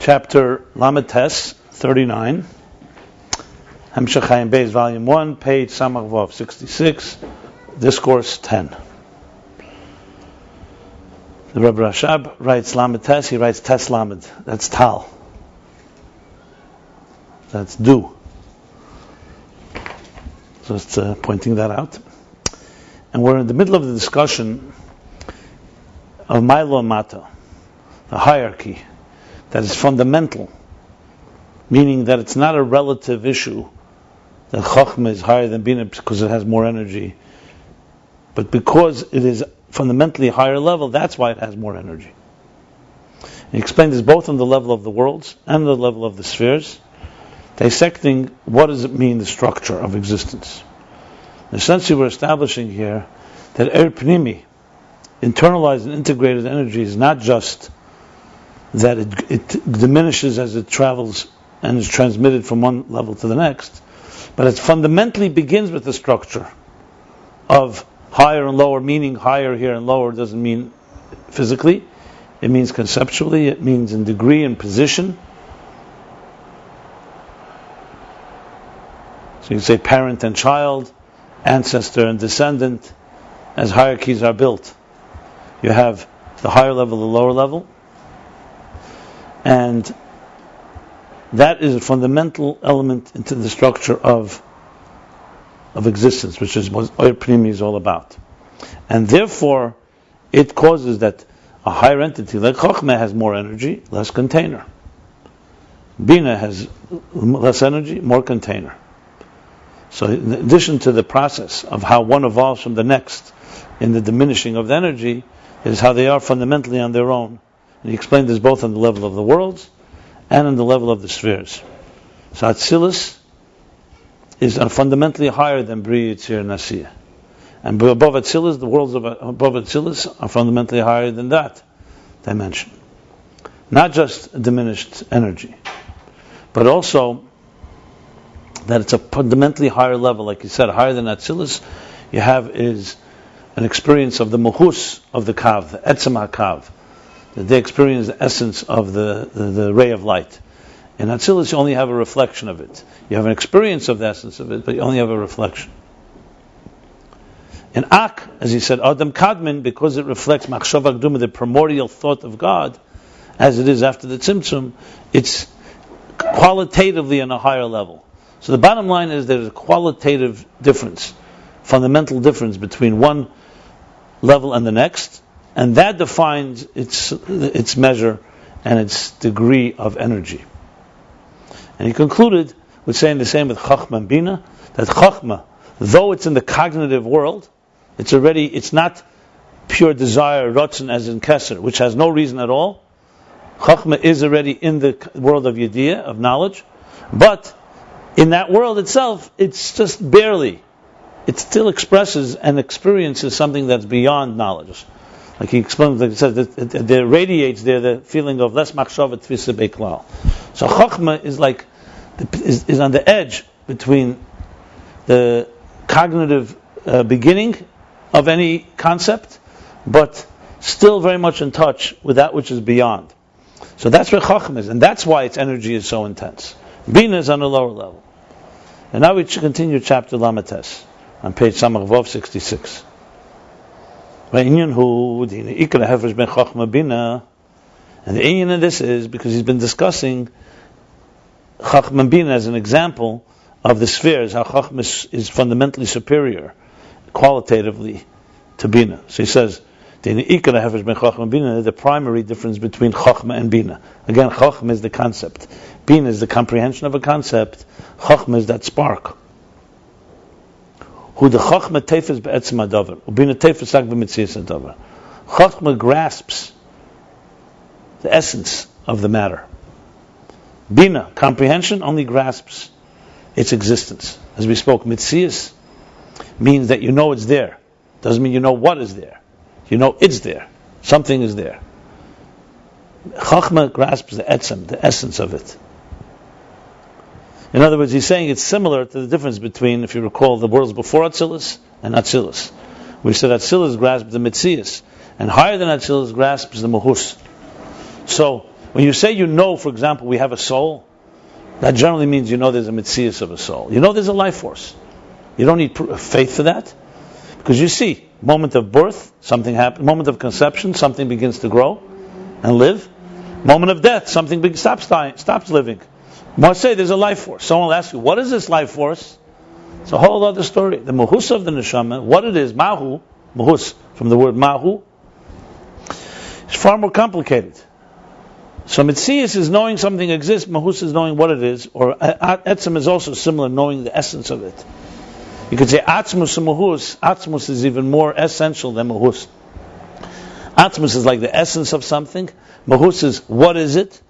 Chapter Lamed Tes 39, Hemshech Ayin Beis, Volume 1, page Samach Vav 66, Discourse 10. The Rabbi Rashab writes Lamed Tes, he writes Tes Lamed. That's Tal. That's do. Just pointing that out. And we're in the middle of the discussion of Milo Mata, the hierarchy that is fundamental, meaning that it's not a relative issue that Chochma is higher than binah because it has more energy, but because it is fundamentally a higher level, that's why it has more energy. He explained this both on the level of the worlds and the level of the spheres, dissecting what does it mean, the structure of existence. Essentially, we're establishing here that Pnimi, internalized and integrated energy, is not just that it diminishes as it travels and is transmitted from one level to the next, but it fundamentally begins with the structure of higher and lower, meaning higher here and lower doesn't mean physically, it means conceptually, it means in degree and position. So you say parent and child, ancestor and descendant, as hierarchies are built. You have the higher level, the lower level, and that is a fundamental element into the structure of existence, which is what Oyer Pnimi is all about. And therefore, it causes that a higher entity like Chochma has more energy, less container. Binah has less energy, more container. So in addition to the process of how one evolves from the next in the diminishing of the energy, is how they are fundamentally on their own. And he explained this both on the level of the worlds and on the level of the spheres. So Atzilus is fundamentally higher than Bri, Yitzir, and Asiyah. And above Atzilus, the worlds above Atzilus are fundamentally higher than that dimension. Not just diminished energy, but also that it's a fundamentally higher level. Like you said, higher than Atzilus, you have is an experience of the muhus of the kav, the etzem ha-kav. That they experience the essence of the ray of light. In Atzilus, you only have a reflection of it. You have an experience of the essence of it, but you only have a reflection. In Ak, as he said, Adam Kadmin, because it reflects Machshava Gduma, the primordial thought of God, as it is after the Tzimtzum, it's qualitatively on a higher level. So the bottom line is there's a qualitative difference, fundamental difference between one level and the next, and that defines its measure and its degree of energy. And he concluded with saying the same with Chochma and binah, that Chochma, though it's in the cognitive world, it's not pure desire, rotzen, as in Keser, which has no reason at all. Chochma is already in the world of Yediyah, of knowledge, but in that world itself, it's just barely. It still expresses and experiences something that's beyond knowledge. Like he explains, like he says, there radiates there the feeling of less machshava tfisa beklal. So Chochma is on the edge between the cognitive beginning of any concept, but still very much in touch with that which is beyond. So that's where Chochma is, and that's why its energy is so intense. Binah is on a lower level. And now we continue chapter Lamed Tes on page Samach Vav 66. And the inyan of this is because he's been discussing Chochma and binah as an example of the spheres, how Chochma is fundamentally superior, qualitatively, to binah. So he says, the primary difference between Chochma and binah. Again, Chochma is the concept. Binah is the comprehension of a concept. Chochma is that spark. Who the Chochma tefes be'etzem hadavar, ubinah tefes rak b'mitzias hadavar. Chochma grasps the essence of the matter. Binah, comprehension, only grasps its existence. As we spoke, mitzias means that you know it's there. Doesn't mean you know what is there. You know it's there. Something is there. Chochma grasps the etzem, the essence of it. In other words, he's saying it's similar to the difference between, if you recall, the worlds before Atzilus and Atzilus. We said Atzilus grasps the Metzias, and higher than Atzilus grasps the Mahus. So When you say you know, for example, we have a soul, that generally means you know there's a mitzias of a soul. You know there's a life force. You don't need faith for that. Because you see, moment of birth, something happens. Moment of conception, something begins to grow and live. Moment of death, something stops dying, stops living. You must say there's a life force. Someone will ask you, what is this life force? It's a whole other story. The muhus of the neshama, what it is, mahu, muhus, from the word mahu, is far more complicated. So mitzias is knowing something exists, mahus is knowing what it is, or etzem is also similar, knowing the essence of it. You could say atzmus and mahus. Atzmus is even more essential than mahus. Atzmus is like the essence of something. Mahus is what is it,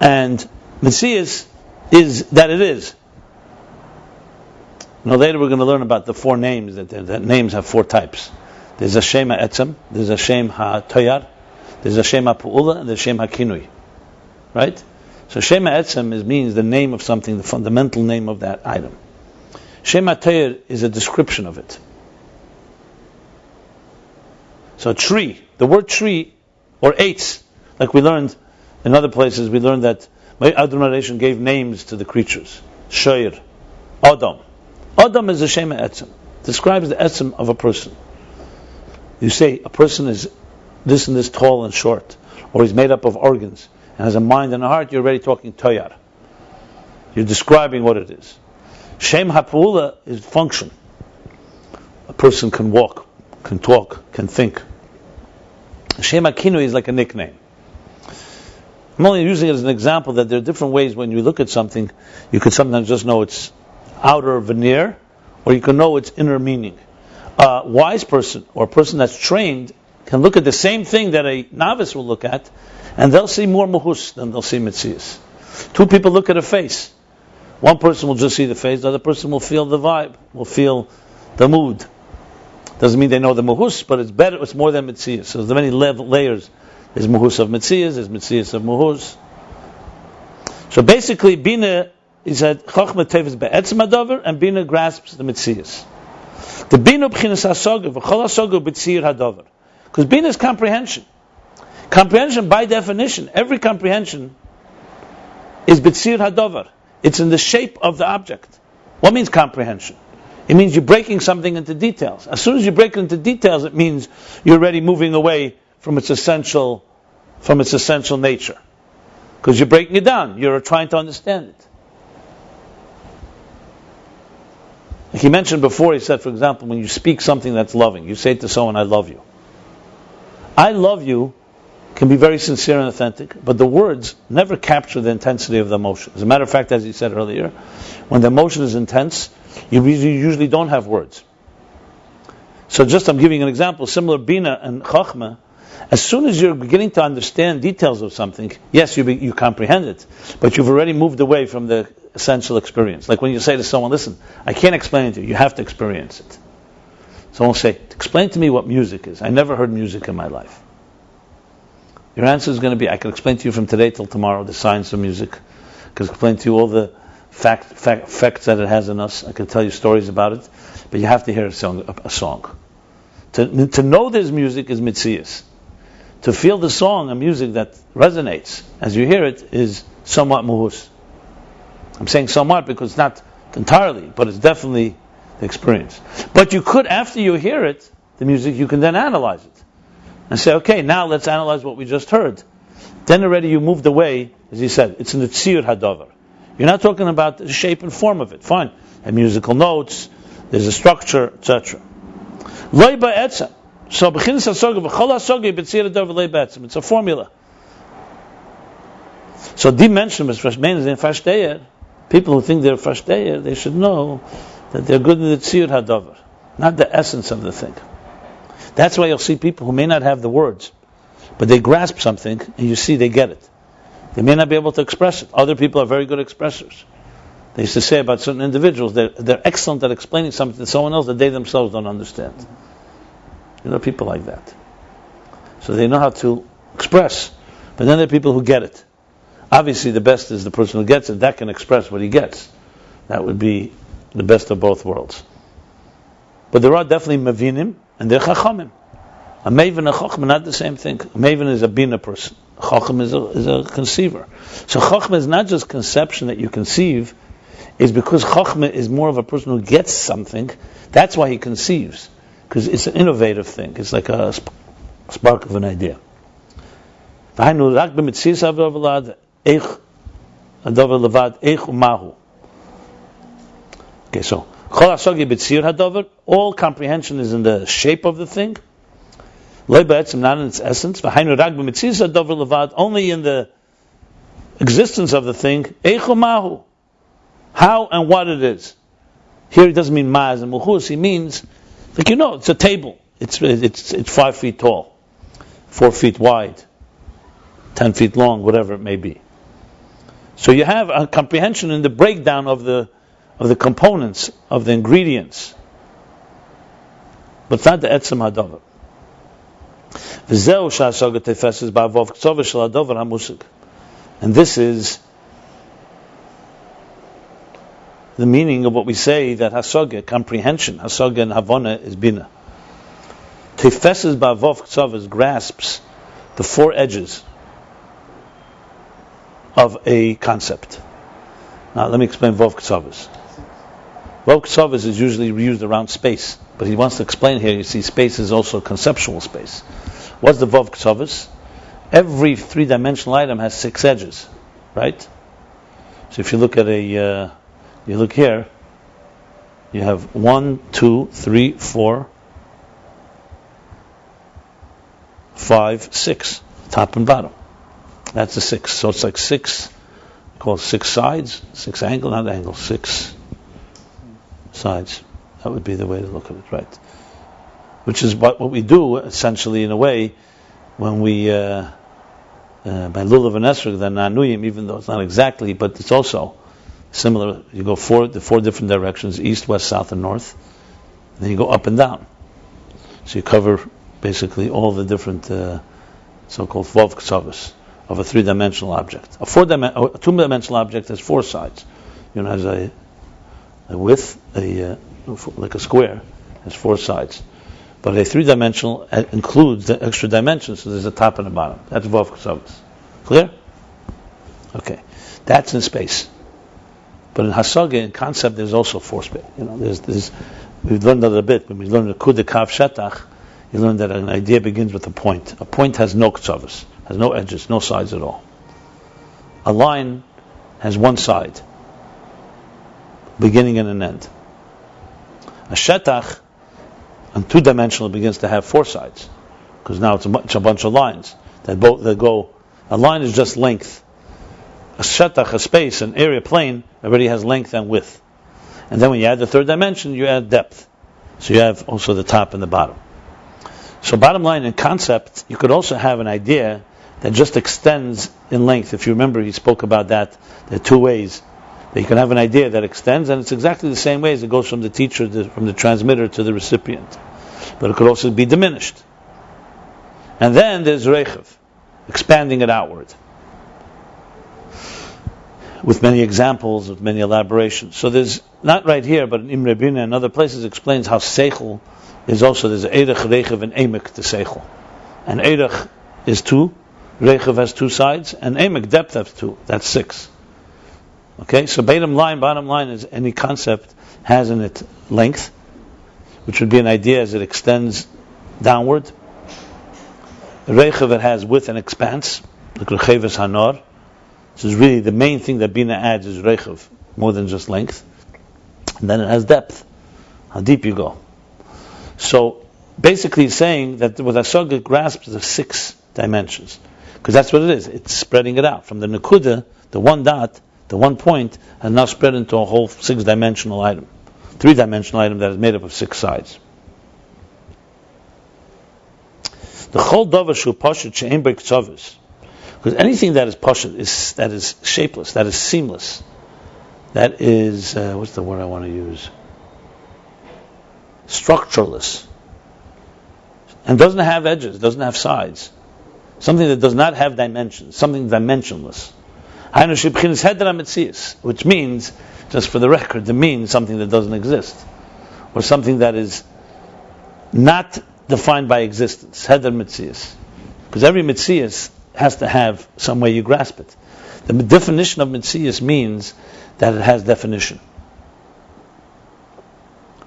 and mitzias is that it is. Now later we're going to learn about the four names, that names have four types. There's a Shem HaEtzem, there's a Shem HaToyar, there's a Shem HaPu'ula, and there's Shem HaKinui. Right? So Shem HaEtzem means the name of something, the fundamental name of that item. Shem HaToyar is a description of it. So tree, the word tree, or eitz, like we learned in other places, we learned that Adonai gave names to the creatures. Shoir, Adam. Adam is a Shem HaEtzem. Describes the etzem of a person. You say a person is this and this tall and short, or he's made up of organs and has a mind and a heart, you're already talking toyar. You're describing what it is. Shem HaPu'ula is function. A person can walk, can talk, can think. Shem HaKinui is like a nickname. I'm only using it as an example that there are different ways when you look at something, you could sometimes just know its outer veneer, or you can know its inner meaning. A wise person, or a person that's trained, can look at the same thing that a novice will look at, and they'll see more muhus than they'll see mitzias. Two people look at a face. One person will just see the face, the other person will feel the vibe, will feel the mood. Doesn't mean they know the muhus, but it's better, it's more than mitzias. So there's many layers. There's muhus of mitzias, there's mitzias of muhus. So basically, binah is that Chochma teves be'etzem hadavar, and binah grasps the mitzias. The binah b'chinas hasoga, v'chol hasoga b'tzir hadavar. Because binah is comprehension. Comprehension, by definition, every comprehension is b'tzir hadavar. It's in the shape of the object. What means comprehension? It means you're breaking something into details. As soon as you break it into details, it means you're already moving away from its essential nature. Because you're breaking it down. You're trying to understand it. Like he mentioned before, he said, for example, when you speak something that's loving, you say to someone, I love you. I love you can be very sincere and authentic, but the words never capture the intensity of the emotion. As a matter of fact, as he said earlier, when the emotion is intense, you usually don't have words. So just I'm giving an example, similar binah and chochma, as soon as you're beginning to understand details of something, yes, you comprehend it, but you've already moved away from the essential experience. Like when you say to someone, listen, I can't explain it to you, you have to experience it. Someone will say, explain to me what music is. I never heard music in my life. Your answer is going to be, I can explain to you from today till tomorrow the science of music. I can explain to you all the facts that it has in us. I can tell you stories about it. But you have to hear a song. To know there's music is mitzias. To feel the song and music that resonates as you hear it is somewhat muhus. I'm saying somewhat because it's not entirely, but it's definitely the experience. But you could, after you hear it, the music, you can then analyze it. And say, okay, now let's analyze what we just heard. Then already you moved away, as he said, it's in the tzir hadavar. You're not talking about the shape and form of it. Fine. And musical notes, there's a structure, etc. Loi ba'etzem. So, b'chinas hasoga, v'chol hasoga, b'tzir hadavar loi ba'etzem. It's a formula. So, the mention is in Fashdeyer. People who think they're Fashdeyer, they should know that they're good in the tzir hadavar, not the essence of the thing. That's why you'll see people who may not have the words, but they grasp something, and you see they get it. They may not be able to express it. Other people are very good expressors. They used to say about certain individuals, they're excellent at explaining something to someone else that they themselves don't understand. You know, people like that. So they know how to express, but then there are people who get it. Obviously, the best is the person who gets it, that can express what he gets. That would be the best of both worlds. But there are definitely mavinim, and they're chachamim. A maven and a chochma, not the same thing. A maven is a binah person. Chochma is a conceiver. So Chochma is not just conception that you conceive, it's because Chochma is more of a person who gets something. That's why he conceives, because it's an innovative thing. It's like a spark of an idea. Okay, so all comprehension is in the shape of the thing, not in its essence. Only in the existence of the thing, how and what it is. Here it doesn't mean ma'az and muchus. He means, like it's a table. It's 5 feet tall, 4 feet wide, 10 feet long, whatever it may be. So you have a comprehension in the breakdown of the components, of the ingredients, but it's not the etzem hadavar. And this is the meaning of what we say that hasaga, comprehension, hasaga and havana is binah. Tefesses ba'avov k'tzavas grasps the 4 edges of a concept. Now let me explain vov k'tzavas. Vov k'tzavas is usually used around space, but he wants to explain here, you see, space is also conceptual space. What's the vov k'tzavas? Every 3-dimensional item has 6 edges, right? So if you look at you look here, you have 1, 2, 3, 4, 5, 6, top and bottom. That's the 6. So it's like 6, called 6 sides, 6 angles, not angles, 6 sides. That would be the way to look at it, right? Which is what we do essentially in a way when we by lulav and esrog, then nanuyim, even though it's not exactly, but it's also similar. You go the 4 different directions: east, west, south, and north. And then you go up and down. So you cover basically all the different so-called vov k'tzavos of a 3-dimensional object. A 2-dimensional object has 4 sides. Has a width, like a square, has 4 sides. But a 3-dimensional includes the extra dimensions, so there's a top and a bottom. That's vov k'tzavos. Clear? Okay. That's in space. But in hasaga, in concept, there's also 4 space. We've learned that a bit. When we learned the kud kav shetach, you learn that an idea begins with a point. A point has no k'tzavos, has no edges, no sides at all. A line has 1 side, beginning and an end. A shetach, on 2-dimensional, begins to have 4 sides, because now it's a bunch of lines that go. A line is just length. A shetach, a space, an area, plane, already has length and width. And then when you add the 3rd dimension, you add depth. So you have also the top and the bottom. So bottom line, in concept, you could also have an idea that just extends in length. If you remember, he spoke about that. There are 2 ways that you can have an idea that extends, and it's exactly the same way as it goes from the teacher, from the transmitter to the recipient. But it could also be diminished. And then there's rechav, expanding it outward, with many examples, with many elaborations. So there's, not right here, but in Imre Bina and other places, explains how seichel is also, there's eirach, rechav, and emek to seichel. And eirach is 2, rechav has 2 sides, and emek, depth, has 2. That's 6. Okay, so bottom line is any concept has in it length, which would be an idea as it extends downward. Rechav, it has width and expanse, like recheves hanor. This is really the main thing that Bina adds is rechav, more than just length. And then it has depth, how deep you go. So basically he's saying that what hasaga grasps the 6 dimensions, because that's what it is. It's spreading it out from the nekuda, the 1 dot, the 1 point, and now spread into a whole 6-dimensional item, 3-dimensional item that is made up of 6 sides. The whole davar shu pashut she'ein bei k'tzavos, because anything that is pashut that is shapeless, that is seamless, that is what's the word I want to use? Structureless, and doesn't have edges, doesn't have sides. Something that does not have dimensions, something dimensionless. Which means, just for the record, it means something that doesn't exist, or something that is not defined by existence. Heder mitzias, because every mitzias has to have some way you grasp it. The definition of Metzius means that it has definition.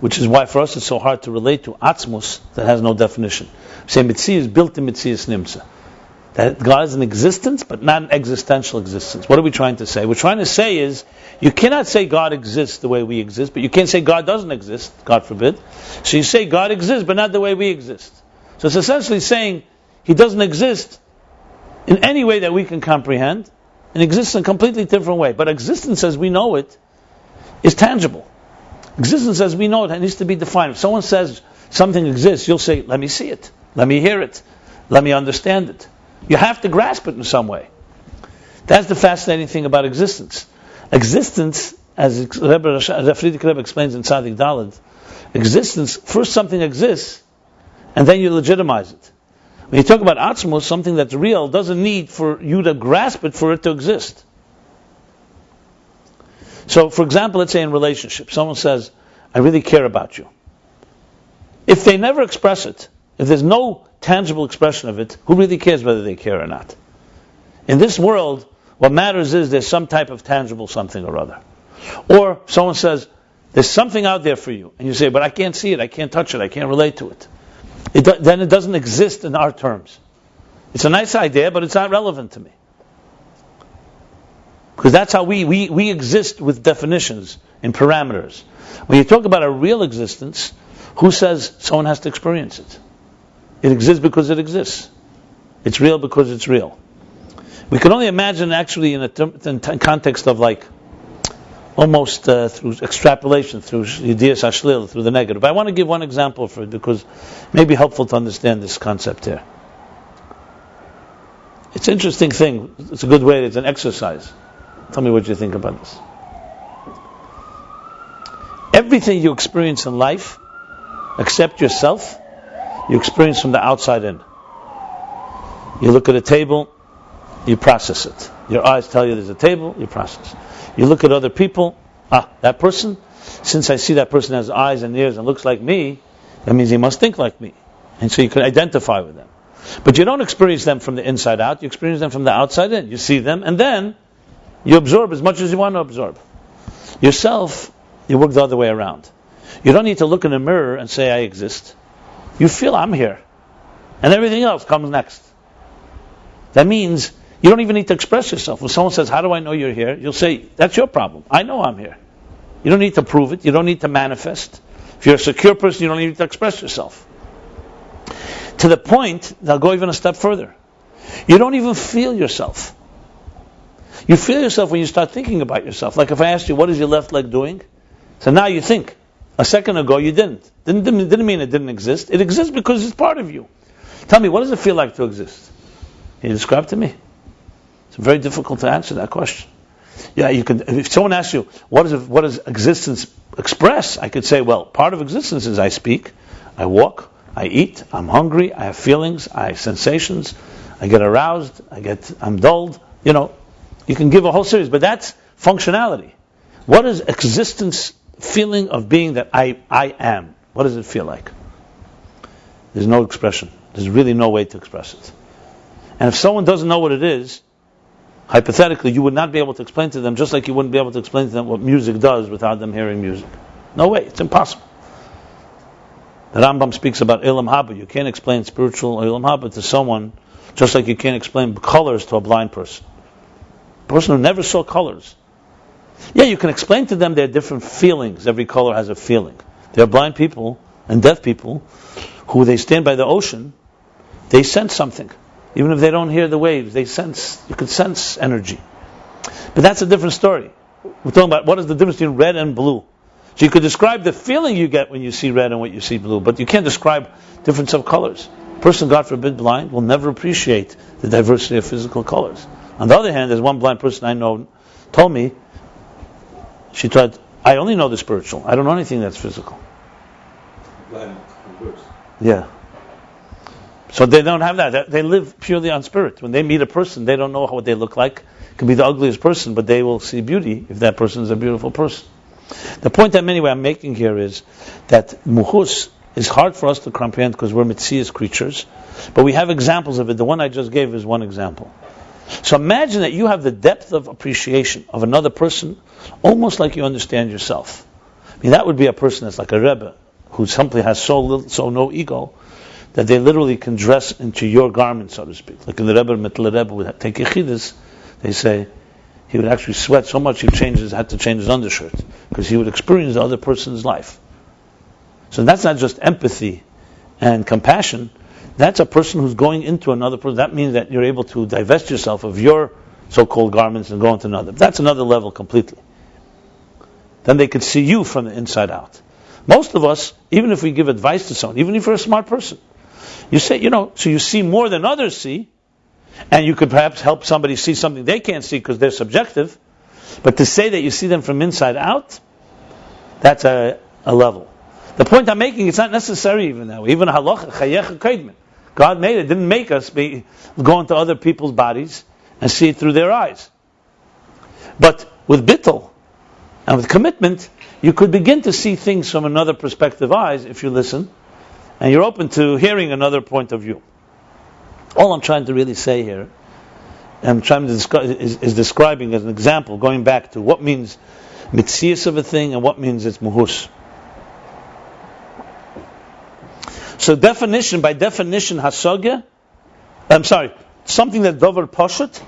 Which is why for us it's so hard to relate to Atzmus that has no definition. Say Metzius is built in Metzius Nimsa. That God is an existence, but not an existential existence. What are we trying to say? We're trying to say is, you cannot say God exists the way we exist, but you can't say God doesn't exist, God forbid. So you say God exists, but not the way we exist. So it's essentially saying He doesn't exist in any way that we can comprehend, and exists in a completely different way. But existence as we know it is tangible. Existence as we know it needs to be defined. If someone says something exists, you'll say, let me see it, let me hear it, let me understand it. You have to grasp it in some way. That's the fascinating thing about existence. Existence, as Friedrich Rebbe explains in Tzadik Daled, existence, first something exists, and then you legitimize it. When you talk about Atzmos, something that's real, doesn't need for you to grasp it for it to exist. So, for example, let's say in relationships, someone says, I really care about you. If they never express it, if there's no tangible expression of it, who really cares whether they care or not? In this world, what matters is there's some type of tangible something or other. Or someone says, there's something out there for you, and you say, but I can't see it, I can't touch it, I can't relate to it. Then it doesn't exist in our terms. It's a nice idea, but it's not relevant to me. Because that's how we exist with definitions and parameters. When you talk about a real existence, who says someone has to experience it? It exists because it exists. It's real because it's real. We can only imagine actually in context of like almost through extrapolation, through hishtalshilus, through the negative. But I want to give one example for it because it may be helpful to understand this concept here. It's an interesting thing. It's a good way. It's an exercise. Tell me what you think about this. Everything you experience in life, except yourself, you experience from the outside in. You look at a table, you process it. Your eyes tell you there's a table, you process. You look at other people, that person, since I see that person has eyes and ears and looks like me, that means he must think like me. And so you can identify with them. But you don't experience them from the inside out, you experience them from the outside in. You see them, and then you absorb as much as you want to absorb. Yourself, you work the other way around. You don't need to look in a mirror and say, I exist. You feel I'm here. And everything else comes next. That means you don't even need to express yourself. When someone says, how do I know you're here? You'll say, that's your problem. I know I'm here. You don't need to prove it. You don't need to manifest. If you're a secure person, you don't need to express yourself. To the point, they'll go even a step further. You don't even feel yourself. You feel yourself when you start thinking about yourself. Like if I asked you, what is your left leg doing? So now you think. A second ago you didn't. Didn't mean it didn't exist. It exists because it's part of you. Tell me, what does it feel like to exist? Can you describe to me? It's very difficult to answer that question. Yeah, you can. If someone asks you, what does existence express? I could say, well, part of existence is I speak, I walk, I eat, I'm hungry, I have feelings, I have sensations, I get aroused, I'm dulled. You can give a whole series, but that's functionality. What is existence feeling of being that I am? What does it feel like? There's no expression. There's really no way to express it. And if someone doesn't know what it is, hypothetically, you would not be able to explain to them, just like you wouldn't be able to explain to them what music does without them hearing music. No way. It's impossible. The Rambam speaks about ilam haba. You can't explain spiritual ilam haba to someone, just like you can't explain colors to a blind person. A person who never saw colors. Yeah, you can explain to them their different feelings. Every color has a feeling. There are blind people and deaf people who they stand by the ocean, they sense something. Even if they don't hear the waves, you can sense energy. But that's a different story. We're talking about what is the difference between red and blue. So you could describe the feeling you get when you see red and what you see blue, but you can't describe difference of colors. A person, God forbid, blind, will never appreciate the diversity of physical colors. On the other hand, there's one blind person I know told me, she thought, I only know the spiritual. I don't know anything that's physical. Blind groups. Yeah. So they don't have that. They live purely on spirit. When they meet a person, they don't know what they look like. It could be the ugliest person, but they will see beauty if that person is a beautiful person. The point I'm making here is that muhus is hard for us to comprehend because we're mitzias creatures, but we have examples of it. The one I just gave is one example. So imagine that you have the depth of appreciation of another person, almost like you understand yourself. I mean, that would be a person that's like a Rebbe, who simply has so no ego, that they literally can dress into your garment, so to speak. Like in the Rebbe, Mittel Rebbe would take yechidus, they say, he would actually sweat so much he had to change his undershirt, because he would experience the other person's life. So that's not just empathy and compassion, that's a person who's going into another person. That means that you're able to divest yourself of your so-called garments and go into another. That's another level completely. Then they could see you from the inside out. Most of us, even if we give advice to someone, even if you're a smart person, you say, so you see more than others see, and you could perhaps help somebody see something they can't see because they're subjective, but to say that you see them from inside out, that's a level. The point I'm making, it's not necessary even that way. Even halacha, chayecha kaidmin. God made it, didn't make us go into other people's bodies and see it through their eyes. But with bittul and with commitment, you could begin to see things from another perspective eyes if you listen, and you're open to hearing another point of view. All I'm trying to really say here, I'm trying to is describing as an example, going back to what means mitzias of a thing and what means it's muhus. So by definition, something that dover poshet.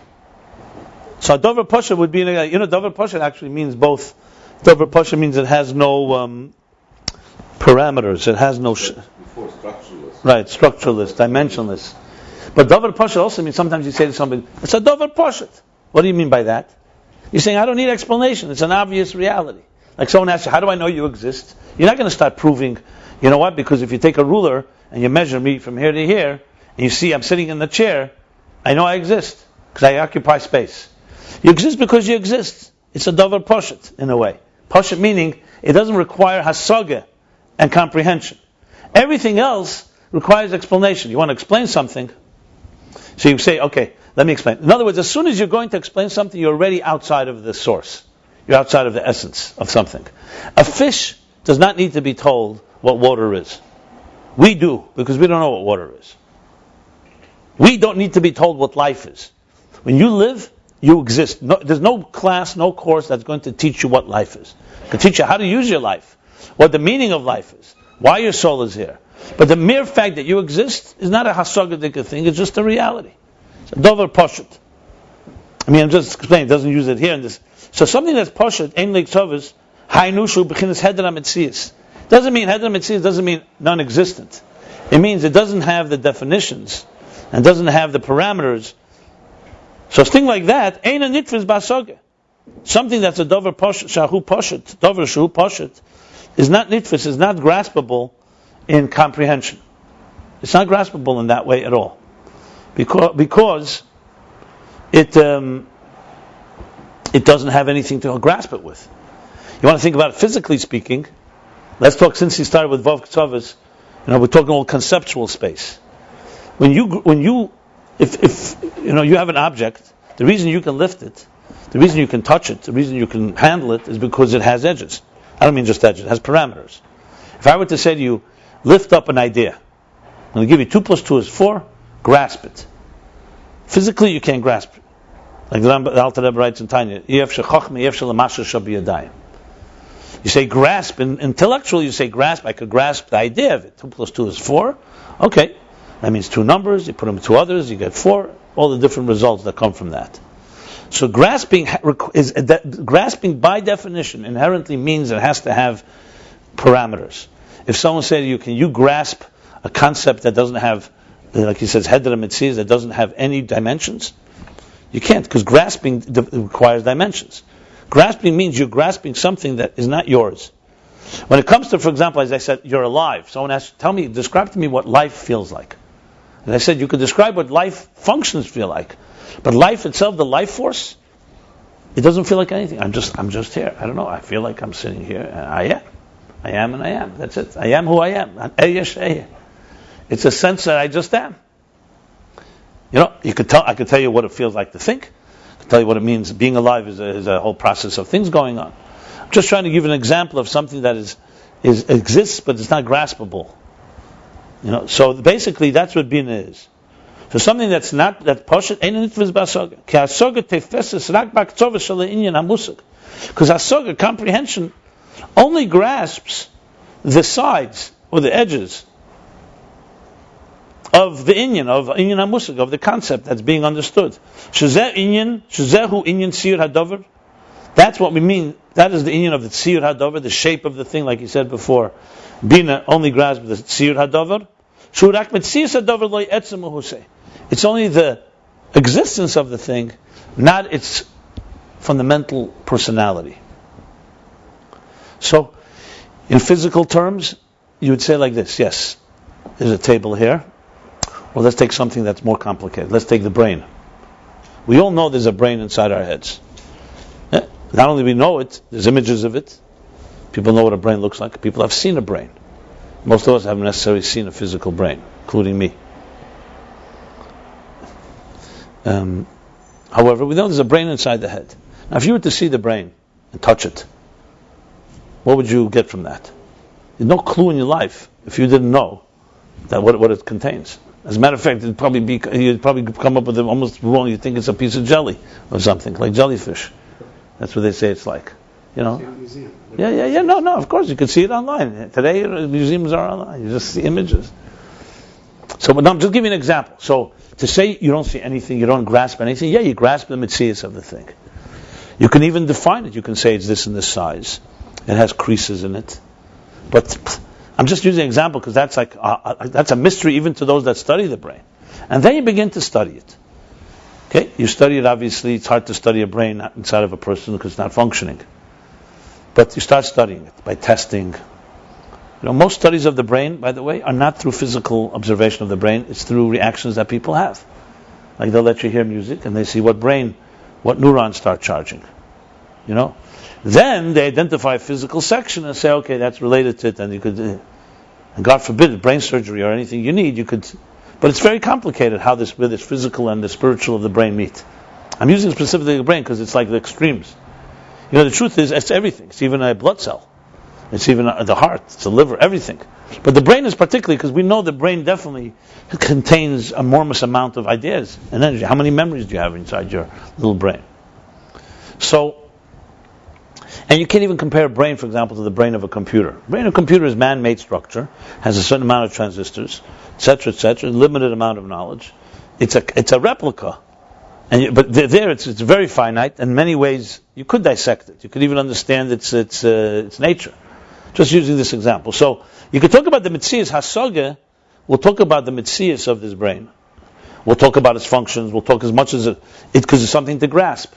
So dover poshet would be, dover poshet actually means both. Dover poshet means it has no parameters. It has no structureless. Right, structureless, dimensionless. But dover poshet also means sometimes you say to somebody, it's a dover poshet. What do you mean by that? You're saying, I don't need explanation. It's an obvious reality. Like someone asks you, how do I know you exist? You're not going to start proving. You know what? Because if you take a ruler and you measure me from here to here, and you see I'm sitting in the chair, I know I exist because I occupy space. You exist because you exist. It's a davar poshet in a way. Poshet meaning it doesn't require hasaga and comprehension. Everything else requires explanation. You want to explain something, so you say, okay, let me explain. In other words, as soon as you're going to explain something, you're already outside of the source. You're outside of the essence of something. A fish does not need to be told what water is. We do, because we don't know what water is. We don't need to be told what life is. When you live, you exist. There's no class, no course that's going to teach you what life is. It can teach you how to use your life, what the meaning of life is, why your soul is here. But the mere fact that you exist is not a hasagadika thing, it's just a reality. It's a dover poshet. I'm just explaining, it doesn't use it here in this. So something that's poshet, ein leiksovis, hainushu b'chinas hedra mitzias. Doesn't mean hedra mitzias, doesn't mean non-existent. It means it doesn't have the definitions and doesn't have the parameters. So a thing like that, ein a nitfis b'asaga. Something that's a dover poshet, shahu poshet, dover shahu poshet, is not nitfis, is not graspable in comprehension. It's not graspable in that way at all, because it doesn't have anything to grasp it with. You want to think about it physically speaking. Let's talk, since he started with Vav K'tzavas, we're talking all conceptual space. If you have an object, the reason you can lift it, the reason you can touch it, the reason you can handle it is because it has edges. I don't mean just edges, it has parameters. If I were to say to you, lift up an idea, I'm going to give you 2 + 2 is 4, grasp it. Physically you can't grasp it. Like the Alter Rebbe writes in Tanya, you say grasp, in intellectual you say grasp, I could grasp the idea of it. 2 + 2 is 4. Okay, that means 2 numbers, you put them 2 others, you get 4, all the different results that come from that. So grasping by definition inherently means it has to have parameters. If someone said to you, can you grasp a concept that doesn't have, like he says, hedra mitzias, that doesn't have any dimensions? You can't, because grasping requires dimensions. Grasping means you're grasping something that is not yours. When it comes to, for example, as I said, you're alive. Someone asked, describe to me what life feels like. And I said, you could describe what life functions feel like. But life itself, the life force, it doesn't feel like anything. I'm just here. I don't know. I feel like I'm sitting here and I am and I am. That's it. I am who I am. It's a sense that I just am. I could tell you what it feels like to think. I could tell you what it means. Being alive is a whole process of things going on. I'm just trying to give an example of something that exists, but it's not graspable So basically, that's what binah is. So something that's not that poshet ain't nitvis b'asoga. Ki asoga tefeses rak b'aktzova shel inyan hamusig. Because asoga, comprehension, only grasps the sides or the edges of the inyan hamusig, of the concept that's being understood. Shezehu inyan siyur hadover. That's what we mean. That is the inyan of the siyur hadover, the shape of the thing, like you said before. Bina only grasps the siyur hadover. Shurak metzius hadover lo yetzem uhusei. It's only the existence of the thing, not its fundamental personality. So, in physical terms, you would say like this: yes, there's a table here. Well, let's take something that's more complicated. Let's take the brain. We all know there's a brain inside our heads. Not only we know it, there's images of it. People know what a brain looks like. People have seen a brain. Most of us haven't necessarily seen a physical brain, including me. However, we know there's a brain inside the head. Now, if you were to see the brain and touch it, what would you get from that? There's no clue in your life if you didn't know that what it contains. As a matter of fact, you'd probably come up with it almost wrong. You think it's a piece of jelly or something, like jellyfish. That's what they say it's like. Yeah. No, of course, you can see it online. Today, museums are online. You just see images. So, but now I'm just giving you an example. So, to say you don't see anything, you don't grasp anything, yeah, you grasp the metzius of the thing. You can even define it. You can say it's this and this size. It has creases in it. But I'm just using an example because that's like that's a mystery even to those that study the brain. And then you begin to study it. Okay, you study it. Obviously, it's hard to study a brain not inside of a person because it's not functioning. But you start studying it by testing. Most studies of the brain, by the way, are not through physical observation of the brain. It's through reactions that people have. Like they'll let you hear music and they see what neurons start charging. Then they identify a physical section and say, okay, that's related to it, and you could, and God forbid, brain surgery or anything you need, you could. But it's very complicated how this physical and the spiritual of the brain meet. I'm using specifically the brain because it's like the extremes. The truth is, it's everything. It's even a blood cell. It's even the heart. It's the liver. Everything. But the brain is particularly because we know the brain definitely contains an enormous amount of ideas and energy. How many memories do you have inside your little brain? So, and you can't even compare a brain, for example, to the brain of a computer. The brain of a computer is man-made structure, has a certain amount of transistors, etc., limited amount of knowledge. It's a replica. But there it's very finite. In many ways, you could dissect it. You could even understand its nature. Just using this example. So, you could talk about the metzius hasoga. We'll talk about the metzius of this brain. We'll talk about its functions. We'll talk as much as it because it's something to grasp.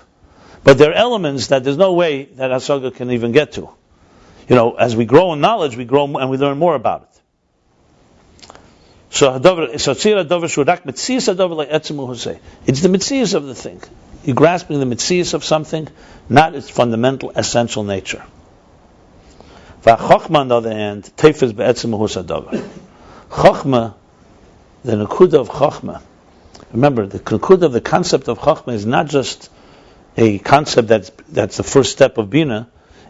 But there are elements that there's no way that hasoga can even get to. As we grow in knowledge, we grow and we learn more about it. So it's the metzius of the thing. You're grasping the metzius of something, not its fundamental, essential nature. Chochma, on the other hand, tefes be'etzem mahus hadavar. Chochma, the nekuda of Chochma. Remember, the nekuda of the concept of Chochma is not just a concept that's the first step of binah.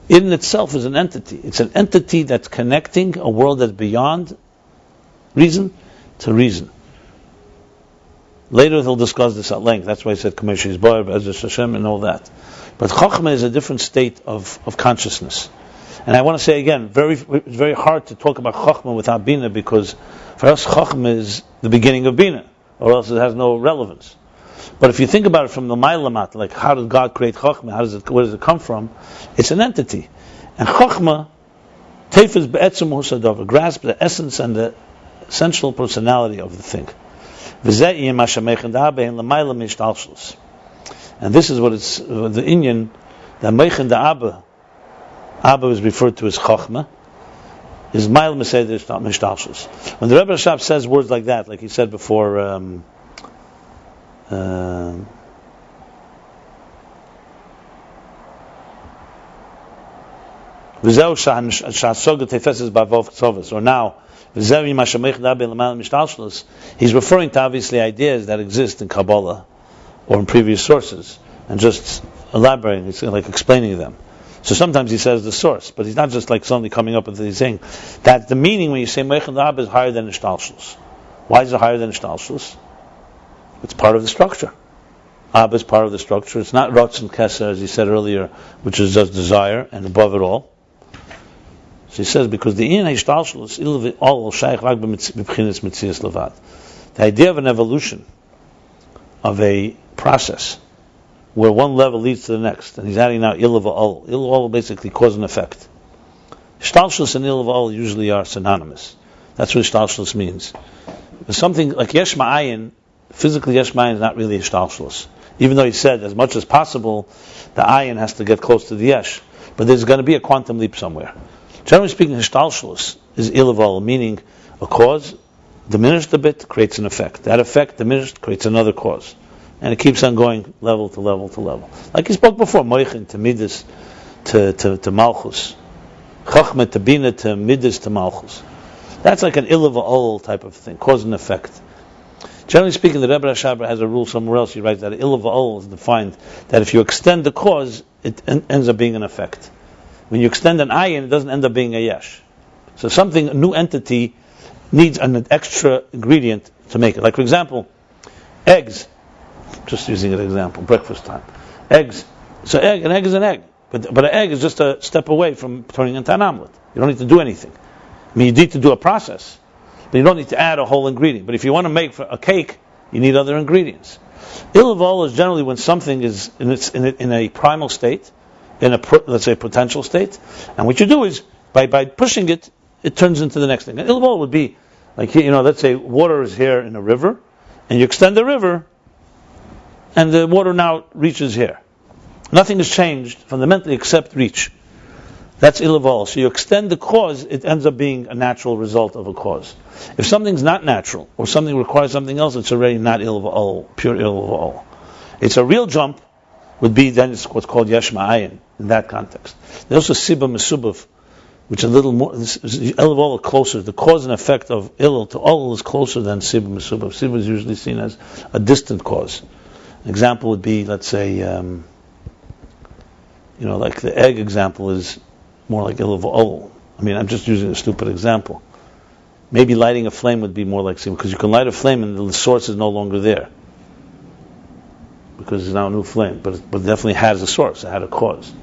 It in itself is an entity. It's an entity that's connecting a world that's beyond reason to reason. Later he'll discuss this at length. That's why he said Comprehension is Boyer, Ezra Hashem, and all that. But Chochma is a different state of consciousness. And I want to say again, it's very hard to talk about Chochma without binah, because for us Chochma is the beginning of binah, or else it has no relevance. But if you think about it from the Mailamat, like how did God create Chochma? Where does it come from? It's an entity. And Chochma, Tefes be'etzem husadavar, grasp the essence and the essential personality of the thing. And this is what it's the inyan that Meichen da Abba is referred to as Chochma, is Mail Meseder hishtalshilus. When the Rebbe Rashab says words like that, like he said before, or now, he's referring to obviously ideas that exist in Kabbalah or in previous sources, and just elaborating, it's like explaining them. So sometimes he says the source, but he's not just like suddenly coming up with it. He's saying that the meaning when you say Meichen La'ab is higher than hishtalshilus. Why is it higher than hishtalshilus? It's part of the structure. Ab is part of the structure. It's not Ratzon Keser, as he said earlier, which is just desire and above it all. So he says, because the Ayin hishtalshilus ilah all shaykh rak b'bchinas mitzias levad. The idea of an evolution, of a process, where one level leads to the next, and he's adding now ilah v'ol. Ilah v'ol basically cause and effect. Hishtalshilus and ilah v'ol usually are synonymous. That's what hishtalshilus means. There's something like yesh ma'ayin, physically yesh ma'ayin is not really hishtalshilus. Even though he said, as much as possible, the ayin has to get close to the yesh. But there's going to be a quantum leap somewhere. Generally speaking, hishtalshilus is ilah v'ol, meaning a cause diminished a bit creates an effect. That effect diminished creates another cause. And it keeps on going level to level to level. Like he spoke before, moichin to midas to malchus. Chochma to binah to midas to malchus. That's like an ilah v'ol type of thing, cause and effect. Generally speaking, the Rebbe Rashabra has a rule somewhere else. He writes that ilah v'ol is defined that if you extend the cause, it ends up being an effect. When you extend an ayin, it doesn't end up being a yesh. So something, a new entity, needs an extra ingredient to make it. Like for example, eggs. Just using an example, breakfast time. Eggs. So an egg is an egg. But an egg is just a step away from turning into an omelet. You don't need to do anything. I mean, you need to do a process, but you don't need to add a whole ingredient. But if you want to make a cake, you need other ingredients. Ilah v'ol is generally when something is in a primal state, in a let's say potential state, and what you do is by pushing it, it turns into the next thing. And ilah v'ol would be like, let's say water is here in a river, and you extend the river, and the water now reaches here. Nothing has changed fundamentally except reach. That's ilah v'ol. So you extend the cause, it ends up being a natural result of a cause. If something's not natural, or something requires something else, it's already not ilah v'ol, pure ilah v'ol. It's a real jump, would be then it's what's called yesh ma'ayin, in that context. There's also sibah mesubav, which is a little more, ilah v'ol closer. The cause and effect of ilah to ol is closer than sibah mesubav. Sibah is usually seen as a distant cause. An example would be, let's say, like the egg example is more like ilah v'ol. I mean, I'm just using a stupid example. Maybe lighting a flame would be more like sibah, because you can light a flame and the source is no longer there, because it's now a new flame, but it definitely has a source, it had a cause.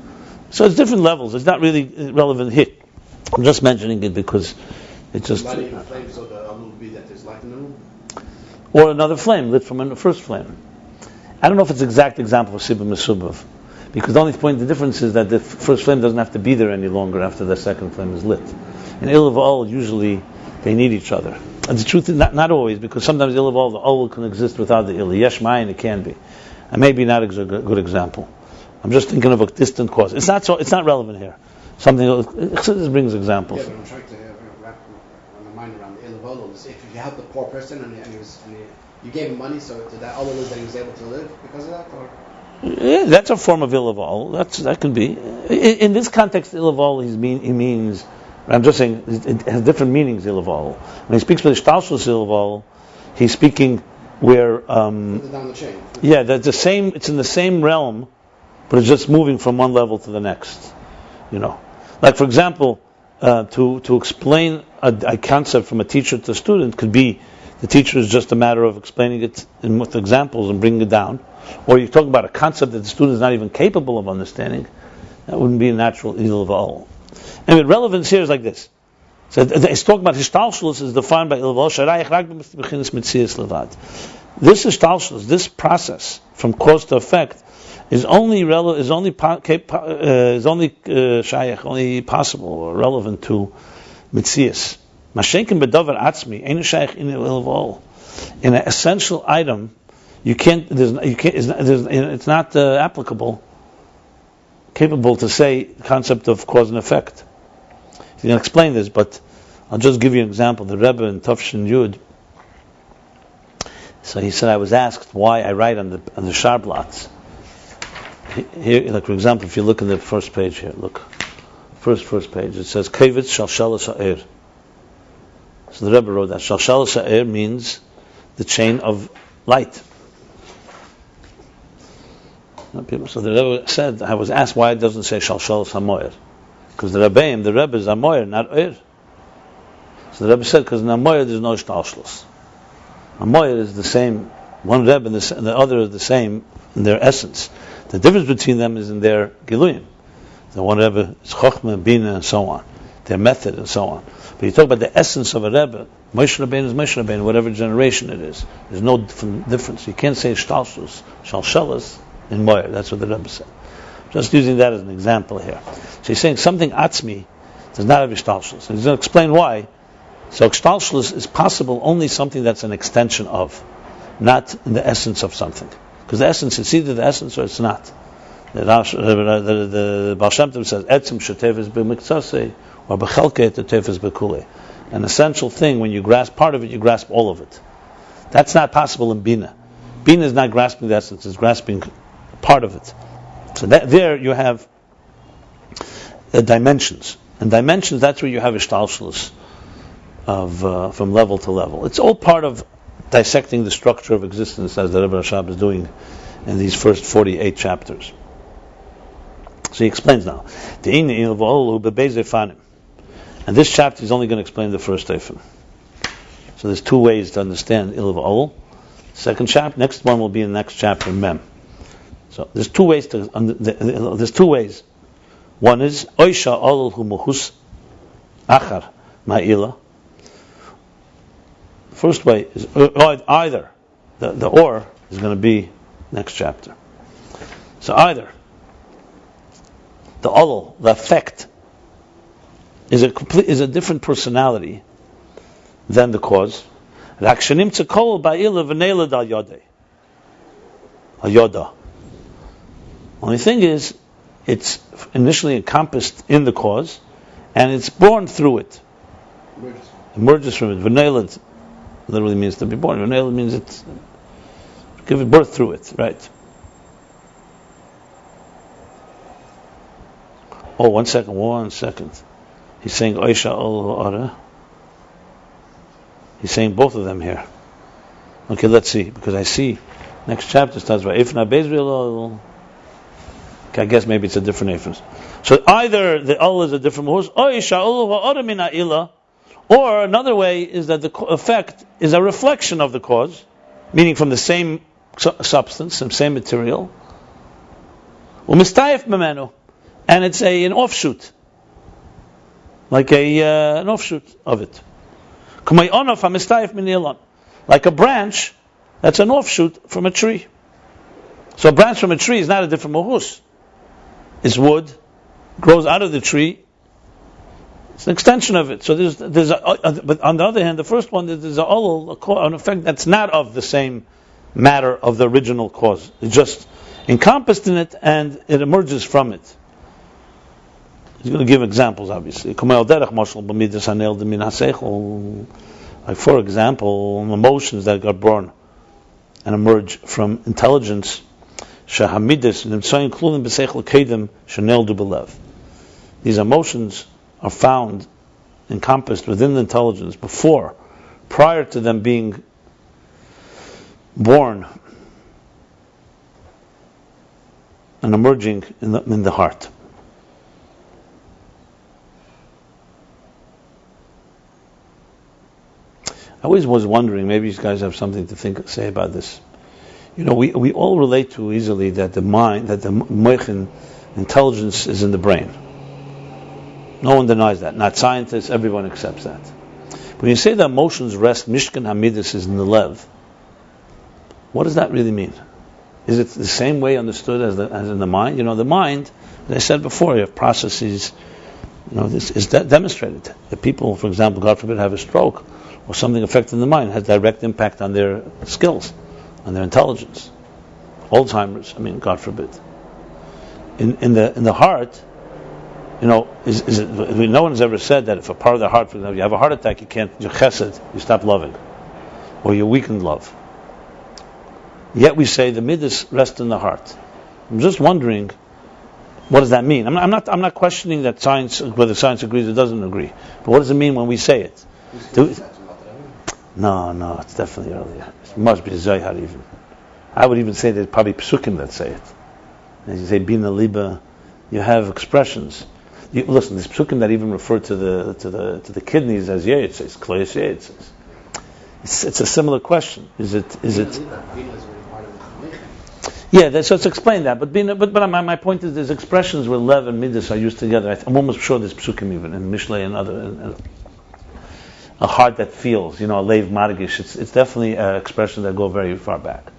So it's different levels. It's not really relevant here. I'm just mentioning it because it's just lighting a flame, so the other would be that there's light in the room, or another flame lit from the first flame. I don't know if it's an exact example of sibah mesubav, because the only point, the difference is that the first flame doesn't have to be there any longer after the second flame is lit. In ilah v'ol, usually they need each other. And the truth is not always, because sometimes ilah v'ol, the ol can exist without the ilah. Yesh ma'ayin, it can be. And maybe not a good example. I'm just thinking of a distant cause. It's not relevant here. Something else, this brings examples. Yeah, but I'm trying to wrap my mind around the ilah v'ol. If you help the poor person and you gave him money, so to that Allah is that he was able to live because of that, or? Yeah, that's a form of ilah v'ol. That could be. In this context, ilah v'ol, he means. I'm just saying it has different meanings. Ilah v'ol. When he speaks with hishtalshilus ilah v'ol, he's speaking where. Down the chain. Yeah, that's the same. It's in the same realm, but it's just moving from one level to the next. Like for example, to explain a concept from a teacher to a student could be the teacher is just a matter of explaining it with examples and bringing it down. Or you talk about a concept that the student is not even capable of understanding. That wouldn't be a natural ilah v'ol. Anyway, relevance here is like this. So it's talking about hishtalshilus is defined by ilah v'ol. This hishtalshilus, this process from cause to effect, is only possible or relevant to mitzias. Mashenkin bedavar atzmi ain't shaykh in ilah v'ol. In an essential item, it's not applicable, capable to say the concept of cause and effect. You can explain this, but I'll just give you an example. The Rebbe in Tafshin Yud. So he said, I was asked why I write on the sharblots. Here, like for example, if you look in the first page here, look, first page, it says Kevitz Shalshalas Ha'er. So the Rebbe wrote that Shalshalas Ha'er means the chain of light. So the Rebbe said, I was asked why it doesn't say hishtalshilus hamoyer, because the Rebbe is hamoyer, not oyer. So the Rebbe said, because in hamoyer there's no hishtalshilus. Hamoyer is the same. One Rebbe and the other is the same in their essence. The difference between them is in their giluyim. The one Rebbe is Chochma, binah, and so on. Their method and so on. But you talk about the essence of a Rebbe, Moshe Rabbeinu is Moshe Rabbeinu, whatever generation it is. There's no difference. You can't say hishtalshilus in Moyer. That's what the Rebbe said. Just using that as an example here. So he's saying something atzmi does not have hishtalshilus. And he's going to explain why. So hishtalshilus is possible only something that's an extension of, not in the essence of something. Because the essence, it's either the essence or it's not. The Baal Shem Tov says, etzim shetefes b'miktsasei, or b'chelke tetefes b'kulei. An essential thing, when you grasp part of it, you grasp all of it. That's not possible in binah. Binah is not grasping the essence, it's grasping part of it. So there you have dimensions. And dimensions, that's where you have hishtalshilus of from level to level. It's all part of dissecting the structure of existence, as the Rebbe Rashab is doing in these first 48 chapters. So he explains now. And this chapter is only going to explain the first eifin. So there's two ways to understand ilah v'ol. Second chapter, next one will be in the next chapter, mem. So there's two ways there's two ways. One is oisha olul hu muhus achar ma'ilah. The first way is either the or is going to be next chapter. So either the olul, the effect, is a different personality than the cause. Only thing is, it's initially encompassed in the cause, and it's born through it. Emerges from it. V'neilad literally means to be born. V'neilad means it's give it birth through it, right? Oh, one second. He's saying Oisha Ol Ara. He's saying both of them here. Okay, let's see, because I see next chapter starts by Ifna Bezriel. Okay, I guess maybe it's a different Ifna. So either the Ol is a different Mahus, Oisha Ol Ara Mina ilah, or another way is that the effect is a reflection of the cause, meaning from the same substance, the same material. Umistayef Memenu, and it's an offshoot. Like an offshoot of it. Like a branch that's an offshoot from a tree. So a branch from a tree is not a different mohus. It's wood, grows out of the tree. It's an extension of it. So but on the other hand, the first one, there's an effect that's not of the same matter of the original cause. It's just encompassed in it and it emerges from it. He's going to give examples, obviously. Like, for example, emotions that got born and emerge from intelligence. These emotions are found, encompassed within the intelligence prior to them being born and emerging in the heart. I always was wondering, maybe you guys have something to say about this. You know, we all relate to easily that the mind, that the moichin, intelligence is in the brain. No one denies that. Not scientists, everyone accepts that. When you say the emotions rest, mishkan hamidus is in the lev, what does that really mean? Is it the same way understood as in the mind? You know, the mind, as I said before, you have processes. You know, this is demonstrated. If people, for example, God forbid, have a stroke or something affecting the mind, has direct impact on their skills, on their intelligence. Alzheimer's, God forbid. In the heart, you know, no one has ever said that if a part of the heart, for example, you have a heart attack, you're chesed, you stop loving, or you weaken love. Yet we say the midas rest in the heart. I'm just wondering, what does that mean? I'm not questioning that whether science agrees or doesn't agree. But what does it mean when we say it? No, it's definitely earlier. It must be Zohar even. I would even say there's probably psukim that say it. As you say, binah, liba, you have expressions. Listen, there's psukim that even refer to the kidneys as yeitzes, kloyes yeitzes. It's a similar question. Is it? Yeah, so let's explain that. But my point is, there's expressions where lev and midas are used together. I'm almost sure there's psukim even in Mishlei and other. A heart that feels, a leiv margish. It's definitely expressions that go very far back.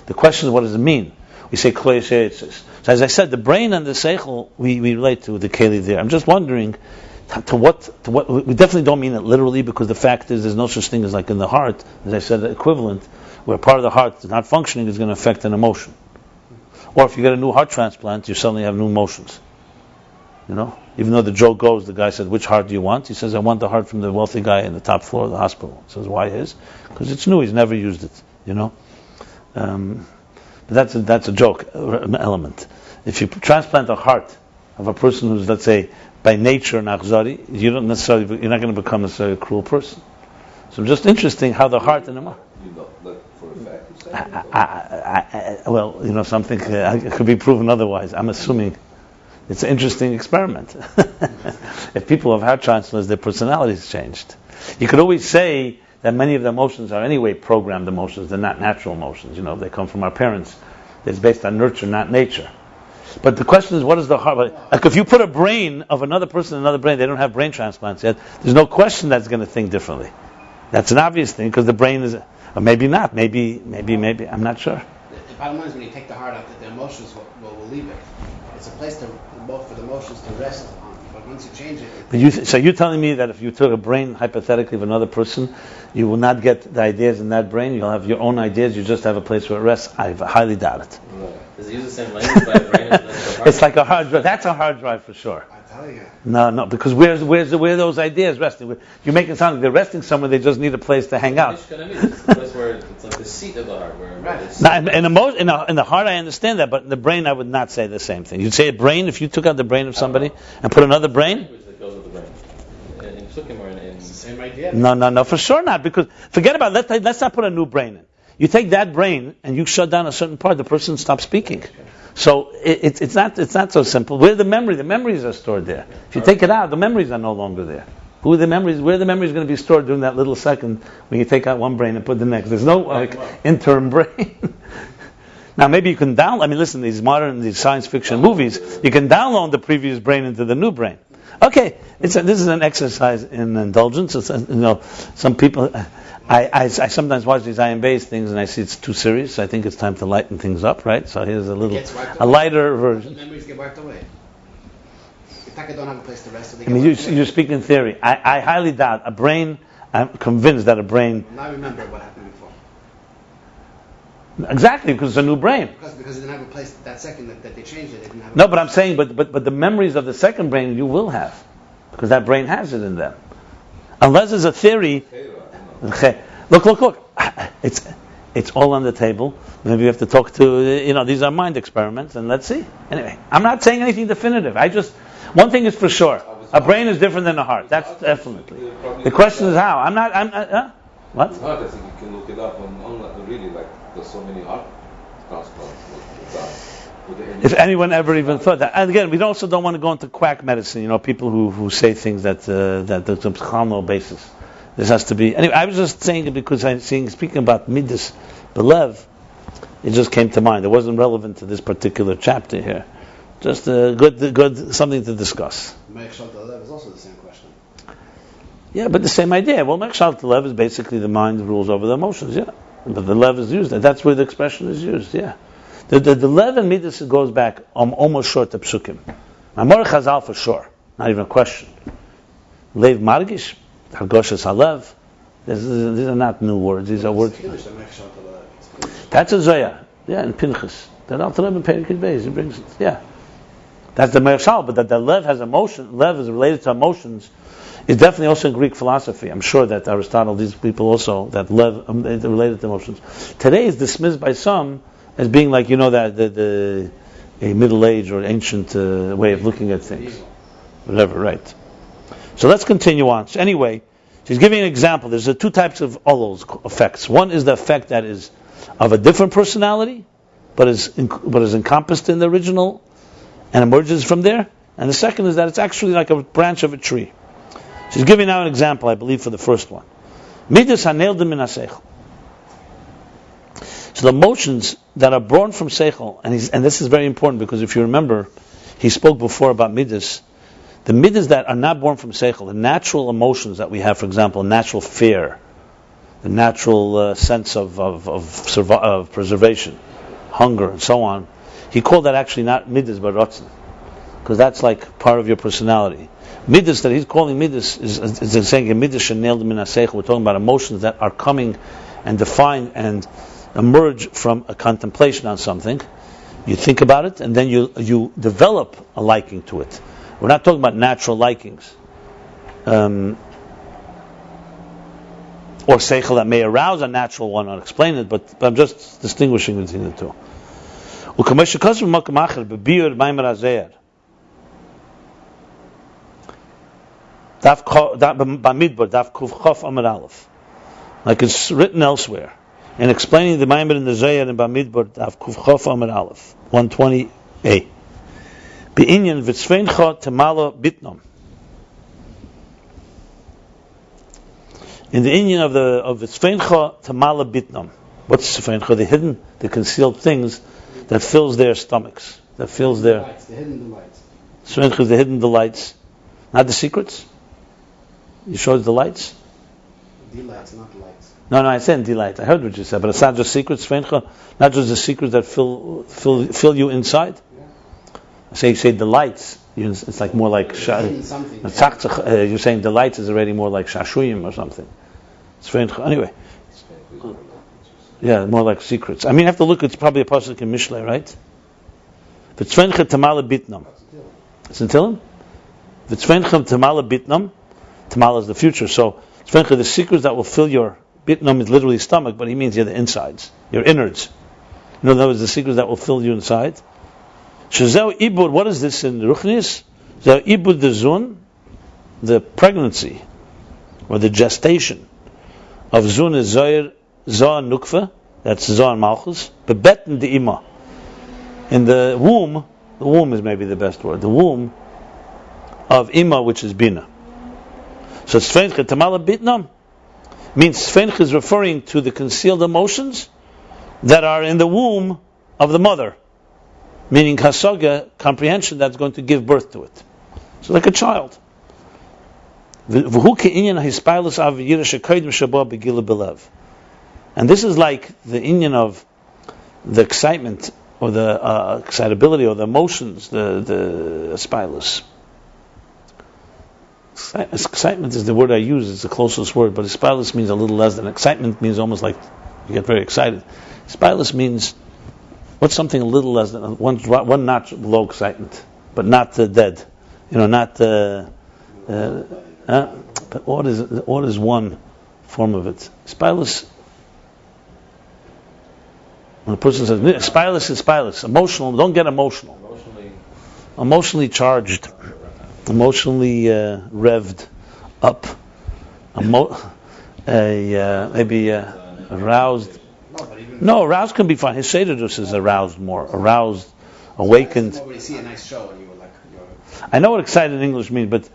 The question is, what does it mean? We say kloyes yeitzes. So as I said, the brain and the seichel we relate to the keli there. I'm just wondering to what we definitely don't mean it literally, because the fact is there's no such thing as like in the heart, as I said, the equivalent where part of the heart is not functioning is going to affect an emotion. Or if you get a new heart transplant, you suddenly have new emotions. Even though the joke goes, the guy said, "Which heart do you want?" He says, "I want the heart from the wealthy guy in the top floor of the hospital." He says, "Why his?" Because it's new. He's never used it. But that's a joke element. If you transplant a heart of a person who's, let's say, by nature an achzari, you're not going to become necessarily a cruel person. So just interesting how the heart and the mind. For a fact, something could be proven otherwise. I'm assuming it's an interesting experiment. If people have heart transplants, their personalities changed. You could always say that many of the emotions are anyway programmed emotions. They're not natural emotions. They come from our parents. It's based on nurture, not nature. But the question is, what is the heart? Like if you put a brain of another person in another brain, they don't have brain transplants yet. There's no question that's going to think differently. That's an obvious thing, because the brain is, or maybe not. Maybe. I'm not sure. The bottom line is, when you take the heart out, that the emotions will leave it. It's a place for the emotions to rest on. But once you change it. So you're telling me that if you took a brain, hypothetically, of another person, you will not get the ideas in that brain. You'll have your own ideas. You just have a place where it rests. I highly doubt it. Does it use the same language by the brain as the heart? It's like a hard drive. That's a hard drive for sure. I tell you. No, because where are those ideas resting? You make it sound like they're resting somewhere. They just need a place to hang out. It's the place where it's like the seat of the heart. Now, in the heart, I understand that, but in the brain, I would not say the same thing. You'd say a brain if you took out the brain of somebody and put another brain. That goes with the brain. In psukim or in It's the same idea. No, for sure not. Because forget about it. Let's not put a new brain in. You take that brain and you shut down a certain part, the person stops speaking. So it's not so simple. Where the memories are stored there. If you take it out, the memories are no longer there. Where the memories going to be stored during that little second when you take out one brain and put the next? There's no interim brain. Now maybe you can download. Listen, these science fiction movies, you can download the previous brain into the new brain. Okay, this is an exercise in indulgence. Some people. I sometimes watch these Ayin Beis things and I see it's too serious. I think it's time to lighten things up, right? So here's a lighter version. The memories get wiped away. The taka don't have a place to rest. So you speak in theory. I highly doubt a brain. I'm convinced that a brain. Now remember what happened before. Exactly, because it's a new brain. Because it didn't have a place that second that they changed it. They didn't have No, but I'm saying, but the memories of the second brain you will have, because that brain has it in them. Unless there's a theory. Look. It's all on the table. Maybe you have to talk to, these are mind experiments, and let's see. Anyway, I'm not saying anything definitive. One thing is for sure. A brain is different than a heart. That's definitely. The question is how. What? It's hard. I think you can look it up on really, there's so many heart transplants. If anyone ever even thought that. And again, we also don't want to go into quack medicine, people who say things that there's no basis. This has to be. Anyway, I was just saying it because speaking about midas, belev, it just came to mind. It wasn't relevant to this particular chapter here. Just a good something to discuss. Mechshal Lev is also the same question. Yeah, but the same idea. Well, Mechshal Lev is basically the mind rules over the emotions. Yeah, but the lev is used. That's where the expression is used. Yeah, the lev and midas goes back almost short to psukim. Amor Chazal for sure, not even a question. Lev margish. Hargoshas halev. These are not new words. These are words. That's a Zoya. Yeah, in Pinchas. That Alter Rebbe Perikid Beis, he brings it. Yeah. That's the Mechshal, but that the lev has emotion. Lev is related to emotions. Is definitely also in Greek philosophy. I'm sure that Aristotle, these people also, that lev related to emotions. Today is dismissed by some as being like, that a Middle Age or ancient way of looking at things. Whatever, right. So let's continue on. So anyway, she's giving an example. There's two types of olos effects. One is the effect that is of a different personality, but is encompassed in the original and emerges from there. And the second is that it's actually like a branch of a tree. She's giving now an example, I believe, for the first one. Midas haneldim min haseichel. So the emotions that are born from seichel, and this is very important because if you remember, he spoke before about midas. The midas that are not born from seichel, the natural emotions that we have, for example, natural fear, the natural sense of preservation, hunger, and so on. He called that actually not midas but rotzen, because that's like part of your personality. Midas that he's calling midas is saying midas sheneld min haseichel. We're talking about emotions that are coming and define and emerge from a contemplation on something. You think about it, and then you develop a liking to it. We're not talking about natural likings, or seichel that may arouse a natural one. I'll explain it, but I'm just distinguishing between the two. Like it's written elsewhere, in explaining the Maimer in the Zayar and Bamidbar, Daf Kuf Chof Amar Aleph, 120a. Be'inyan v'tzveincha temala bitnom. In the inyan of the tzveincha temala bitnom. What's tzveincha? The concealed things that fills their stomachs, that fills their... Delights, the hidden delights. Tzveincha is the hidden delights, not the secrets. You showed the lights? Delights, not lights. No, I said delight. I heard what you said, but it's not just secrets, tzveincha, not just the secrets that fill you inside. You say delights. It's like more like you're saying delights is already more like shashuyim or something. Anyway, yeah, more like secrets. I mean, you have to look. It's probably a pasuk in Mishlei, right? V'tzvencha tamala bitnam. It's in Tillim. V'tzvencha tamala bitnam. Tamala is the future. So tzvencha, the secrets that will fill your bitnam is literally stomach, but he means the insides, your innards. In other words, the secrets that will fill you inside. Shazau ibud, what is this in Ruchnis? Zau ibud the zun, the pregnancy, or the gestation of zun is zohar nukva, that's zohar malchus, bebeten de ima. In the womb is maybe the best word, the womb of ima, which is binah. So tzveincha tamala bitnam means tzveincha is referring to the concealed emotions that are in the womb of the mother. Meaning hasaga, comprehension, that's going to give birth to it. So like a child. And this is like the inyan of the excitement, or the excitability, or the emotions, the aspilus. Excitement is the word I use, it's the closest word, but aspilus means a little less than excitement, means almost like you get very excited. Aspilus means what's something a little less than one notch below excitement, but not dead. Not. But what is one form of it? Spilus. When a person says spilus is spilus, emotional. Don't get emotional. Emotionally charged, emotionally revved up, maybe aroused. No, aroused can be fine. His seder is aroused more. Aroused, awakened. When you see a nice show and you were like... I know what excited in English means, but...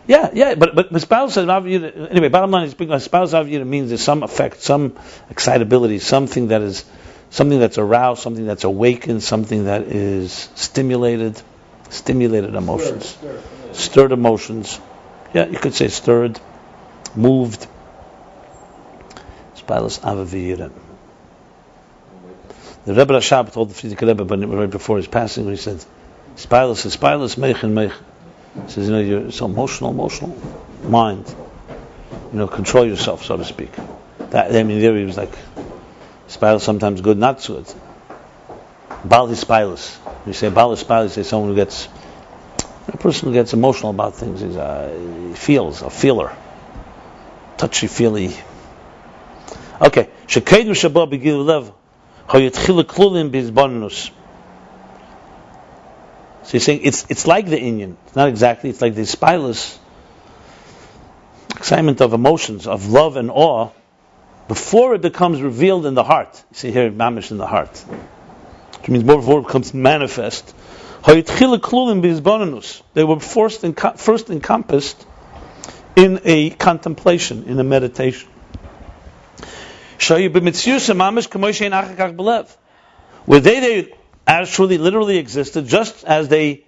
Yeah, but spouse anyway, bottom line is, spouse aviyah means there's some effect, some excitability, something that's aroused, something that's awakened, something that is stimulated emotions. Stirred emotions. Yeah, you could say stirred, moved. Spilas Ahavah. The Rebbe Rashab told the Frierdiker Rebbe, but right before his passing, when he said, Spilas is Spilas, Meich. He says, you're so emotional, mind. Control yourself, so to speak. There he was like, Spilas sometimes good, not so good. Bal is Spilas. When you say Bal is Spilas, you say a person who gets emotional about things. He feels, a feeler. Touchy-feely. Okay. Shekeidu shabbat begil lev hayetchila klulim bizbonus. So you're saying it's like the inyan. It's not exactly. It's like the spilus excitement of emotions, of love and awe, before it becomes revealed in the heart. You see here, mamish in the heart, which means before it becomes manifest. They were first encompassed in a contemplation, in a meditation. Where they actually literally existed, just as they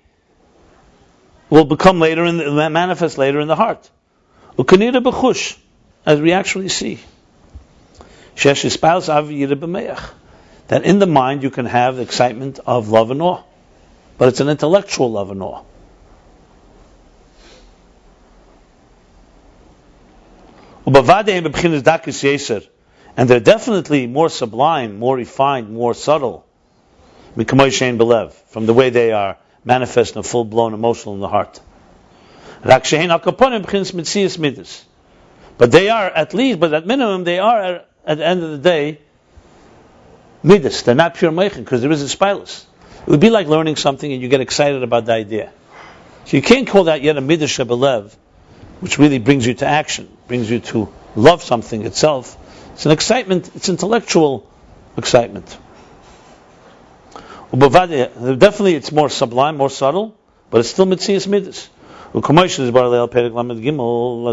will become later, manifest later in the heart. As we actually see. That in the mind you can have the excitement of love and awe. But it's an intellectual love and awe. And they're definitely more sublime, more refined, more subtle from the way they are manifest in a full-blown emotional in the heart. But they are at minimum, they are at the end of the day midas. They're not pure meichen because there is a spilus. It would be like learning something and you get excited about the idea. So you can't call that yet a midas shebelev, which really brings you to action, brings you to love something itself. It's an excitement, it's intellectual excitement. Definitely it's more sublime, more subtle, but it's still mitzias midas. As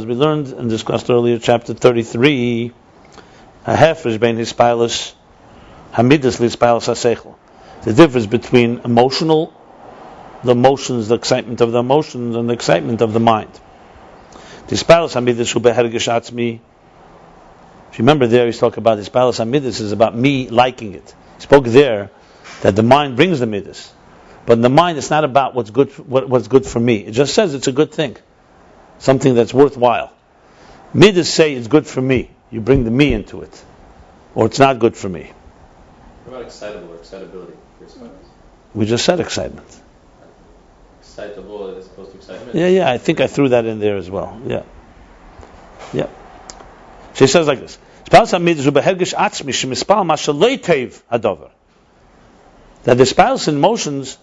we learned and discussed earlier, chapter 33, Ahavah bein hishtalshilus hamidas lispilus haseichel. The difference between the emotions, the excitement of the emotions, and the excitement of the mind. Dispilus hamidas hu behergish atzmi. If you remember there, he's talking about dispilus hamidas is about me liking it. He spoke there that the mind brings the midas, but in the mind it's not about what's good for me. It just says it's a good thing, something that's worthwhile. Midas say it's good for me. You bring the me into it, or it's not good for me. What about excitable or excitability? We just said excitement. Excitable as opposed to excitement? Yeah, I think I threw that in there as well. Yeah. She says like this. That the spouse in motions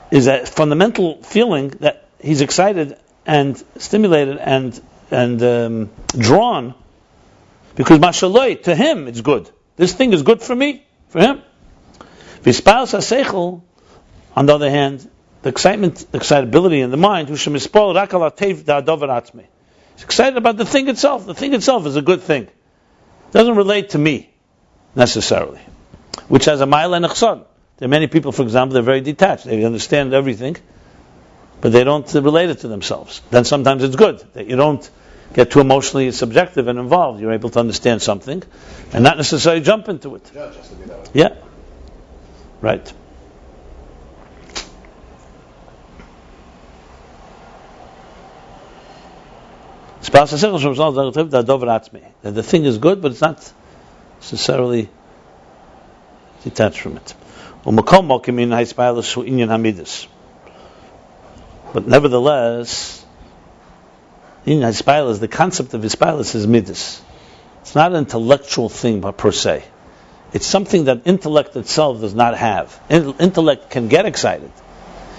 is a fundamental feeling that he's excited and stimulated and drawn because mashallah, to him it's good. This thing is good for me, for him. V'spaus haseichel, on the other hand, the excitement, the excitability in the mind, he's excited about the thing itself. The thing itself is a good thing. It doesn't relate to me, necessarily. Which has a ma'ila and achsad. There are many people, for example, they're very detached. They understand everything, but they don't relate it to themselves. Then sometimes it's good that you don't get too emotionally subjective and involved. You're able to understand something and not necessarily jump into it. Judge has to be that way. Yeah. Right. That the thing is good, but it's not necessarily detached from it. But nevertheless, the concept of hispilus is midas. It's not an intellectual thing per se. It's something that intellect itself does not have. Intellect can get excited.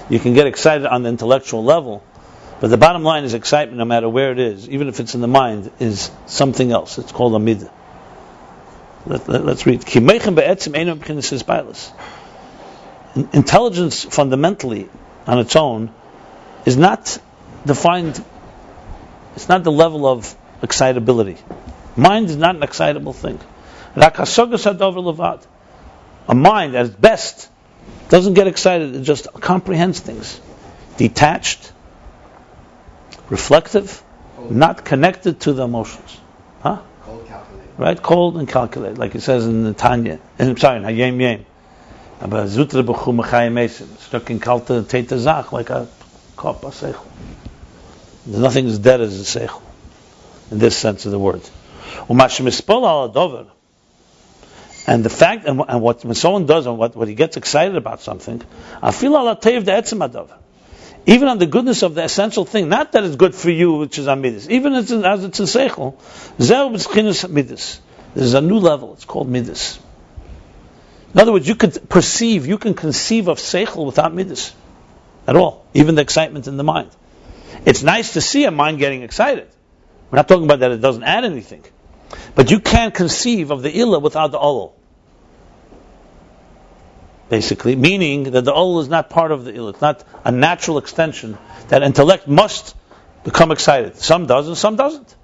You can get excited on the intellectual level, but the bottom line is excitement, no matter where it is, even if it's in the mind, is something else. It's called a midah. Let's read. Intelligence, fundamentally, on its own, is not defined. It's not the level of excitability. Mind is not an excitable thing. A mind, at its best, doesn't get excited. It just comprehends things. Detached, reflective, not connected to the emotions. Huh? Cold calculated. Right? Cold and calculated, like it says in the Tanya. In Hayem Yem. Aber Zutre B'chu Mechayim Esim. Stuck in kalte Teta Zach, like a kop, a seichel. There's nothing as dead as a seichel, in this sense of the word. And the fact, and what when someone does, and what he gets excited about something, even on the goodness of the essential thing, not that it's good for you, which is amidus, even as it's in seichel, there's a new level. It's called midas. In other words, you can conceive of seichel without midas at all, even the excitement in the mind. It's nice to see a mind getting excited. We're not talking about that it doesn't add anything. But you can't conceive of the ilah without the olol. Basically, meaning that the olol is not part of the ilah. It's not a natural extension that intellect must become excited. Some does and some doesn't.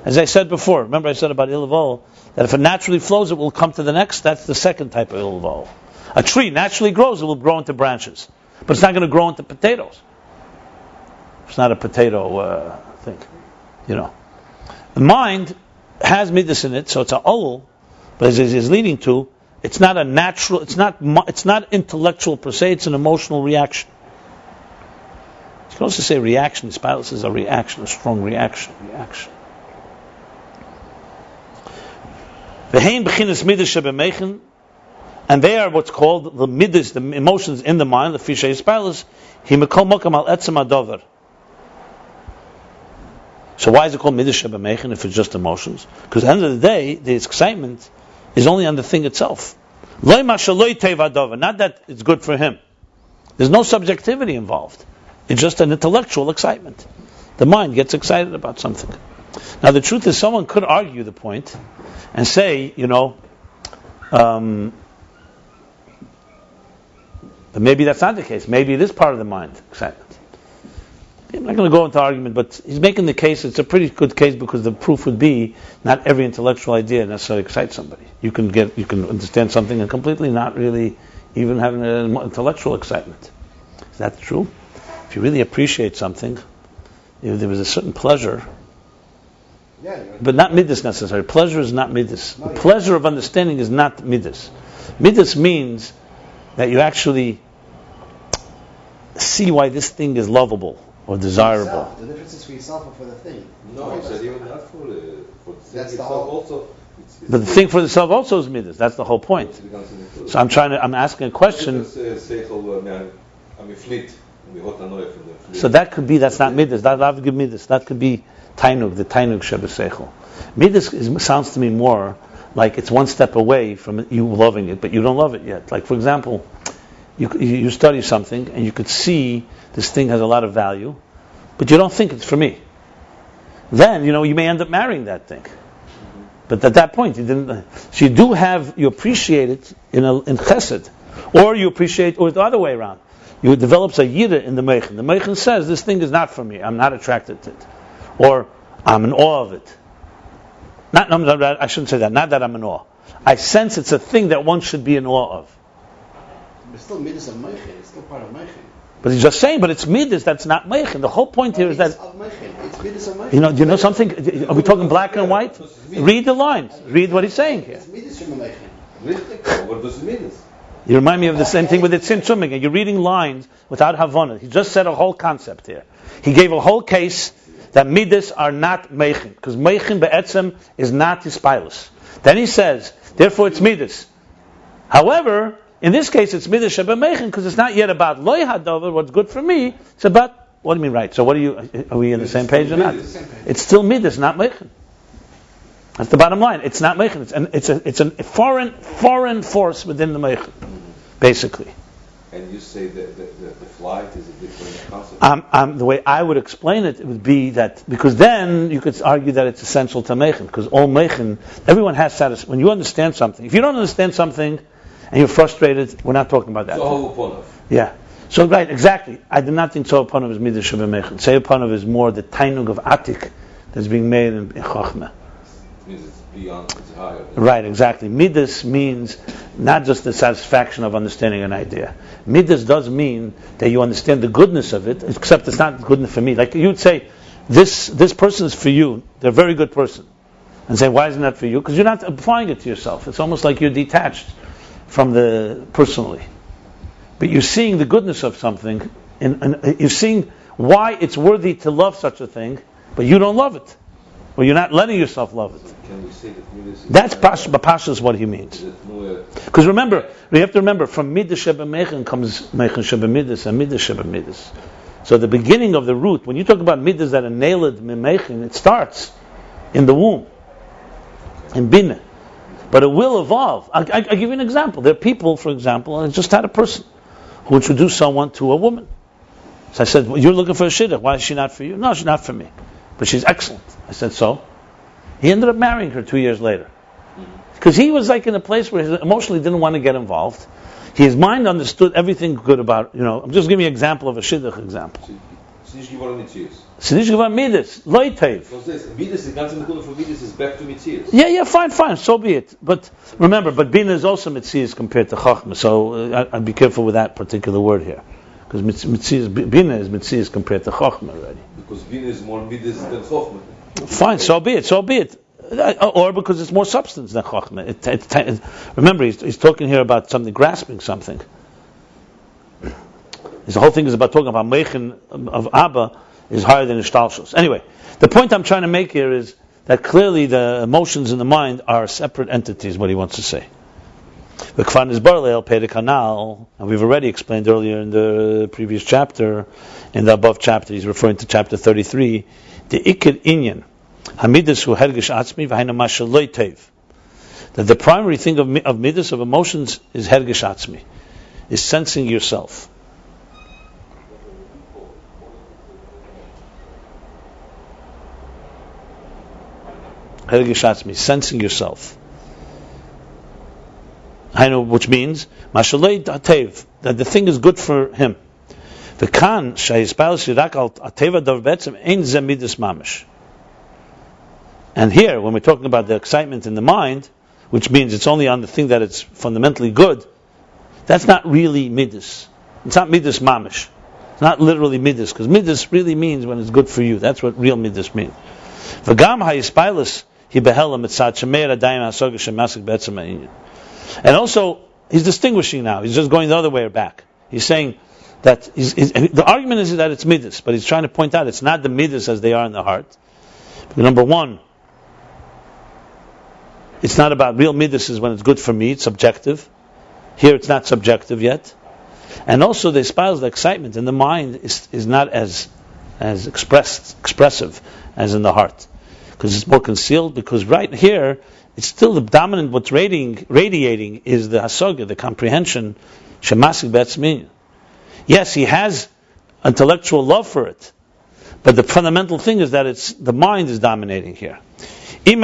As I said before, remember I said about ilah olol, that if it naturally flows, it will come to the next. That's the second type of ilah olol. A tree naturally grows, it will grow into branches. But it's not going to grow into potatoes. It's not a potato thing. The mind has midas in it, so it's a olol, but as it is leading to, it's not a natural, it's not intellectual per se, it's an emotional reaction. You can also say reaction. Hishtalshilus is a reaction, a strong reaction. And they are what's called the midas, the emotions in the mind, the fishay hishtalshilus. So why is it called midas shebemeichen if it's just emotions? Because at the end of the day, the excitement is only on the thing itself. Not that it's good for him. There's no subjectivity involved. It's just an intellectual excitement. The mind gets excited about something. Now the truth is, someone could argue the point and say, but maybe that's not the case. Maybe it is part of the mind, excitement. I'm not going to go into argument, but he's making the case. It's a pretty good case because the proof would be not every intellectual idea necessarily excites somebody. You can understand something and completely not really even having an intellectual excitement. Is that true? If you really appreciate something, if there was a certain pleasure, but not midas necessarily. Pleasure is not midas. The pleasure of understanding is not midas. Midas means that you actually see why this thing is lovable or desirable. The difference is for yourself or for the thing. No, he said even not for the thing itself also. But the thing for itself also is midas. That's the whole point. So I'm asking a question. So that could be, that's not midas. That give midas. That could be tainug, the tainug shebeseichel. Midas sounds to me more like it's one step away from you loving it, but you don't love it yet. Like for example, you study something and you could see this thing has a lot of value, but you don't think it's for me. Then you may end up marrying that thing. But at that point, you didn't. So you appreciate it in chesed, or you appreciate, or the other way around. You develops a yira in the meichen. The meichen says this thing is not for me. I'm not attracted to it, or I'm in awe of it. I shouldn't say that. Not that I'm in awe. I sense it's a thing that one should be in awe of. It's still midas of meichen. It's still part of meichen. But he's just saying, but it's midas that's not meichen. The whole point here is that it's midas of meichen. do you know something? Are we talking black and white? Read the lines. Read what he's saying here. It's midas from meichen. What does it mean? You remind me of the same thing with the tzimtzum again. You're reading lines without havana. He just said a whole concept here. He gave a whole case that midas are not meichen, because meichen be'etzem is not hishtalshilus. Then he says, therefore it's midas. However, in this case it's midas shebemeichen because it's not yet about loy hadover, what's good for me. It's about, what do you mean right? So are we on the same page or not? It's still midas, not meichen. That's the bottom line. It's not meichen. It's a foreign force within the meichen, basically. And you say that the flight is a different concept? The way I would explain it would be that, because then you could argue that it's essential to meichen, because all meichen, everyone has satisfaction. When you understand something, if you don't understand something and you're frustrated, we're not talking about that. Yeah. So right, exactly. I do not think Sohaponov is midas shebemeichen. Sohaponov is more the tainug of atik that's being made in Chochma. Means it's beyond, it's higher. Right, exactly. Midas means not just the satisfaction of understanding an idea. Midas does mean that you understand the goodness of it, except it's not good enough for me. Like you'd say, this person is for you. They're a very good person. And say, why isn't that for you? Because you're not applying it to yourself. It's almost like you're detached from the personally. But you're seeing the goodness of something, and you're seeing why it's worthy to love such a thing, but you don't love it. Or you're not letting yourself love it. Can we say that midas is... That's Pasha is what he means. Because remember, we have to remember, from midas shebemeichen comes meichen shebemidas and midas shebemidas. So the beginning of the root, when you talk about midas that are nailed meichen, it starts in the womb, in binah. But it will evolve. I'll give you an example. There are people, for example, I just had a person who introduced someone to a woman. So I said, well, you're looking for a shidduch. Why is she not for you? No, she's not for me. But she's excellent. I said, so? He ended up marrying her 2 years later. Because he was like in a place where he emotionally didn't want to get involved. His mind understood everything good about, I'm just giving you an example of a shidduch example. Nicht geworden Mitzias. Sie nicht geworden Midas, Leitev. Midas, the ganze Mekunde von Midas is back to Mitzias. Yeah, fine, so be it. But remember, binah is also Mitzias compared to Chochma, so I'd be careful with that particular word here. Because binah is Mitzias compared to Chochma already. Because binah is more Midas than Chochma. Fine, so be it. Or because it's more substance than Chochma. Remember, he's talking here about something, grasping something. The whole thing is about talking about Meichen of Abba is higher than hishtalshilus. Anyway, the point I'm trying to make here is that clearly the emotions in the mind are separate entities, what he wants to say. And we've already explained earlier in the previous chapter, in the above chapter, he's referring to chapter 33, the Ikir Inyan, Hamidus hu hergish atzmi v'hainu masha loitev. That the primary thing of midas, of emotions, is hergish atzmi, is sensing yourself. Hergish atzmi, sensing yourself. Which means mashalei atev, that the thing is good for him. V'kan shayispal shirak al ateva dav betzem ein ze midas mamish. And here, when we're talking about the excitement in the mind, which means it's only on the thing that it's fundamentally good, that's not really midas. It's not midas mamish. It's not literally midas, because midas really means when it's good for you. That's what real midas means. V'gam hayispilus hi behela mitzad shemeir adayim hasoga shemasik betzem ha'inyan. And also, he's distinguishing now. He's just going the other way back. He's saying that the argument is that it's midas, but he's trying to point out it's not the midas as they are in the heart. Number one, it's not about real midas is when it's good for me, it's subjective. Here it's not subjective yet. And also the espouse, the excitement in the mind is not as expressive as in the heart. Because it's more concealed, because right here, it's still the dominant, what's radiating is the hasoga, the comprehension, shemasik betzmin. Yes, he has intellectual love for it, but the fundamental thing is that it's the mind is dominating here. Even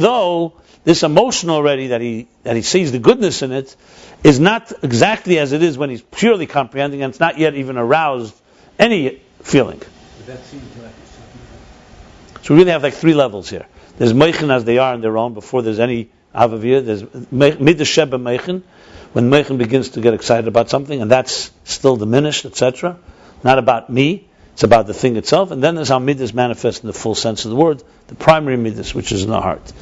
though this emotion already that he sees the goodness in it is not exactly as it is when he's purely comprehending, and it's not yet even aroused any feeling. So we really have like three levels here. There's meichen as they are on their own before there's any Ahavah. There's midas sheba meichen, when meichen begins to get excited about something, and that's still diminished, etc. Not about me. It's about the thing itself, and then there's how midas manifests in the full sense of the word, the primary midas, which is in the heart.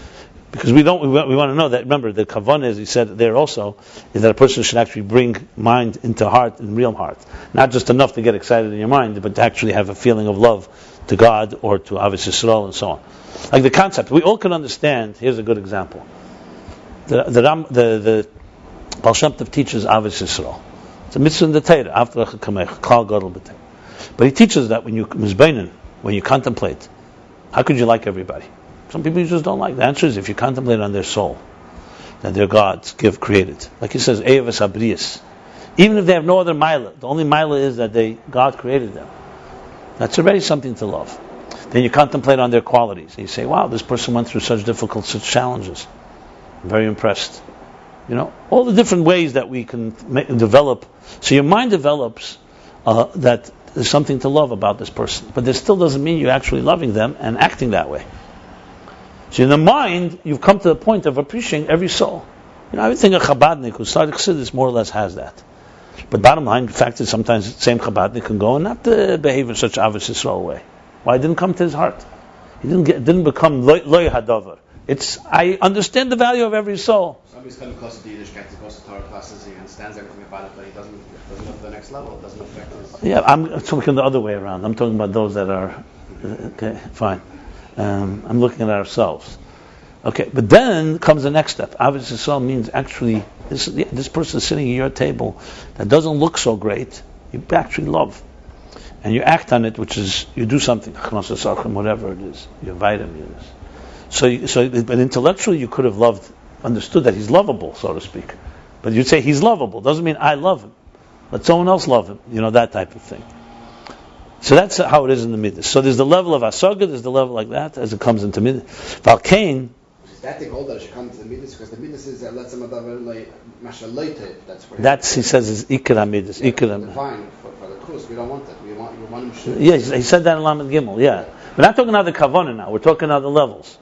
Because we want to know that. Remember, the kavanah, as he said there also, is that a person should actually bring mind into heart, in real heart, not just enough to get excited in your mind, but to actually have a feeling of love to God or to Ahavah Yisrael and so on. Like the concept, we all can understand. Here's a good example. The Baal Shem Tov teaches Ahavah Yisrael. It's a mitzvah in the Torah. After Klal Gadol b'Torah. But he teaches that when you contemplate, how could you like everybody? Some people you just don't like. The answer is if you contemplate on their soul, that their gods created. Like he says, Eivas Abrius. Even if they have no other milah, the only milah is that God created them. That's already something to love. Then you contemplate on their qualities. And you say, wow, this person went through such such challenges. I'm very impressed. All the different ways that we can develop. So your mind develops that there's something to love about this person. But this still doesn't mean you're actually loving them and acting that way. So in the mind, you've come to the point of appreciating every soul. I would think a Chabadnik who started Chassidus more or less has that. But bottom line, the fact is sometimes the same Chabadnik can go and not behave in such Ahavah Yisrael way. Why? It didn't come to his heart. He didn't become loy hadavar. I understand the value of every soul. Somebody's coming close to the Yiddish, gets close to Torah classes, he understands everything about it, but he doesn't go to the next level. It doesn't affect his... Yeah, I'm talking the other way around. I'm talking about those that are... Okay, fine. I'm looking at ourselves. Okay, but then comes the next step. Ahavah Yisrael means actually, this person sitting at your table that doesn't look so great, you actually love. And you act on it, which is, you do something, whatever it is, you invite him. But intellectually you could have understood that he's lovable, so to speak. But you'd say he's lovable. Doesn't mean I love him. Let someone else love him. That type of thing. So that's how it is in the midas. So there's the level of asaga, there's the level like that as it comes into midas. Valkain. Is that the goal that it should come to the midas? Because the midas is let's say that's where. That's, he says, is ikra midas. Ikra. Divine for the truth. We don't want it. We want him. Yeah, he said that in Lamed Gimel. Yeah, we're not talking about the kavanah now. We're talking about the levels.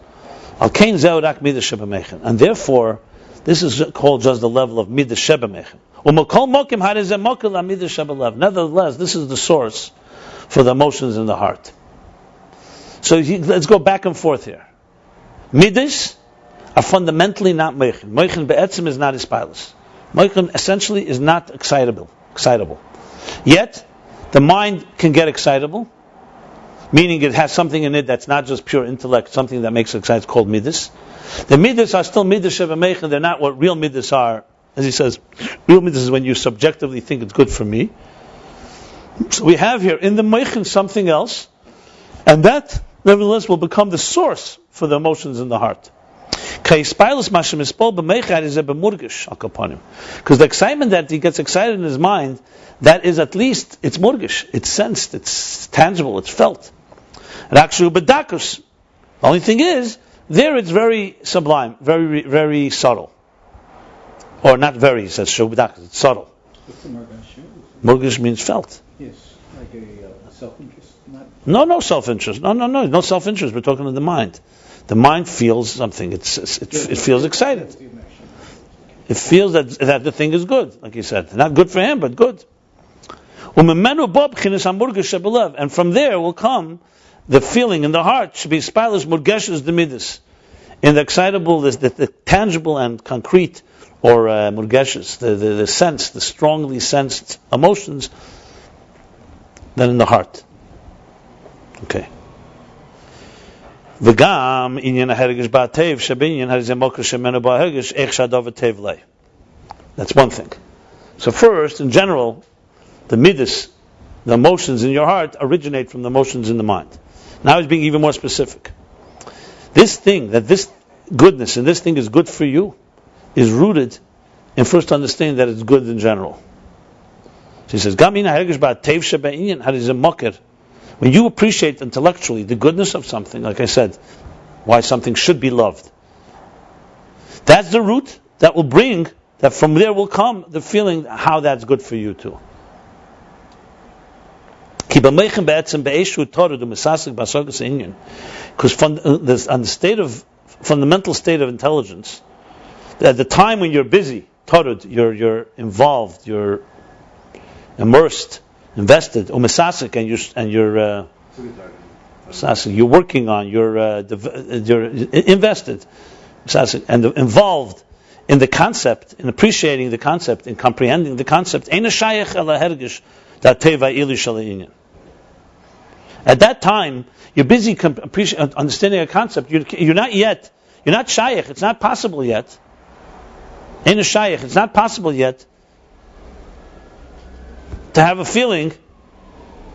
Alkain zeurak midas shebemechen, and therefore this is called just the level of midas shebemechen. Nevertheless, this is the source for the emotions in the heart. So let's go back and forth here. Midas are fundamentally not meichen. Meichen be'etzim is not hishtalshilus. Meichen essentially is not excitable. Yet, the mind can get excitable, meaning it has something in it that's not just pure intellect, something that makes it excited. It's called midas. The midas are still midas shebemeichen. They're not what real midas are. As he says, real midas is when you subjectively think it's good for me. So we have here in the meichen something else, and that nevertheless will become the source for the emotions in the heart. Because the excitement that he gets excited in his mind, that is at least, it's murgish, it's sensed, it's tangible, it's felt. The only thing is, there it's very sublime, very, very subtle. Or not very, he says, it's subtle. What's the murgish? Murgish means felt. Yes, like a self-interest. No self-interest. No self-interest. We're talking to the mind. The mind feels something. It feels excited. It feels that the thing is good, like you said. Not good for him, but good. And from there will come the feeling in the heart. Should be spilus murgeshes the midas. In the excitable, the tangible and concrete, or murgeshes, the sense, the strongly sensed emotions, than in the heart. Okay. V'gam inyan hahergish ba'tev shabinyan harizem mokr shemenu ba'hergish ech shadov tev lei. That's one thing. So first, in general, the midas, the emotions in your heart, originate from the emotions in the mind. Now he's being even more specific. This thing, that this goodness and this thing is good for you, is rooted in first understanding that it's good in general. So he says, Gam inyan hahergish ba'tev shabinyan harizem mokr. When you appreciate intellectually the goodness of something, like I said, why something should be loved, that's the root that will bring, that from there will come the feeling how that's good for you too. Because on the fundamental state of intelligence, at the time when you're busy, you're involved, you're immersed, invested, umesasik, and you're working on, you're invested, and involved in the concept, in appreciating the concept, in comprehending the concept. At that time, you're busy understanding a concept. You're not shaykh. It's not possible yet. It's not possible yet to have a feeling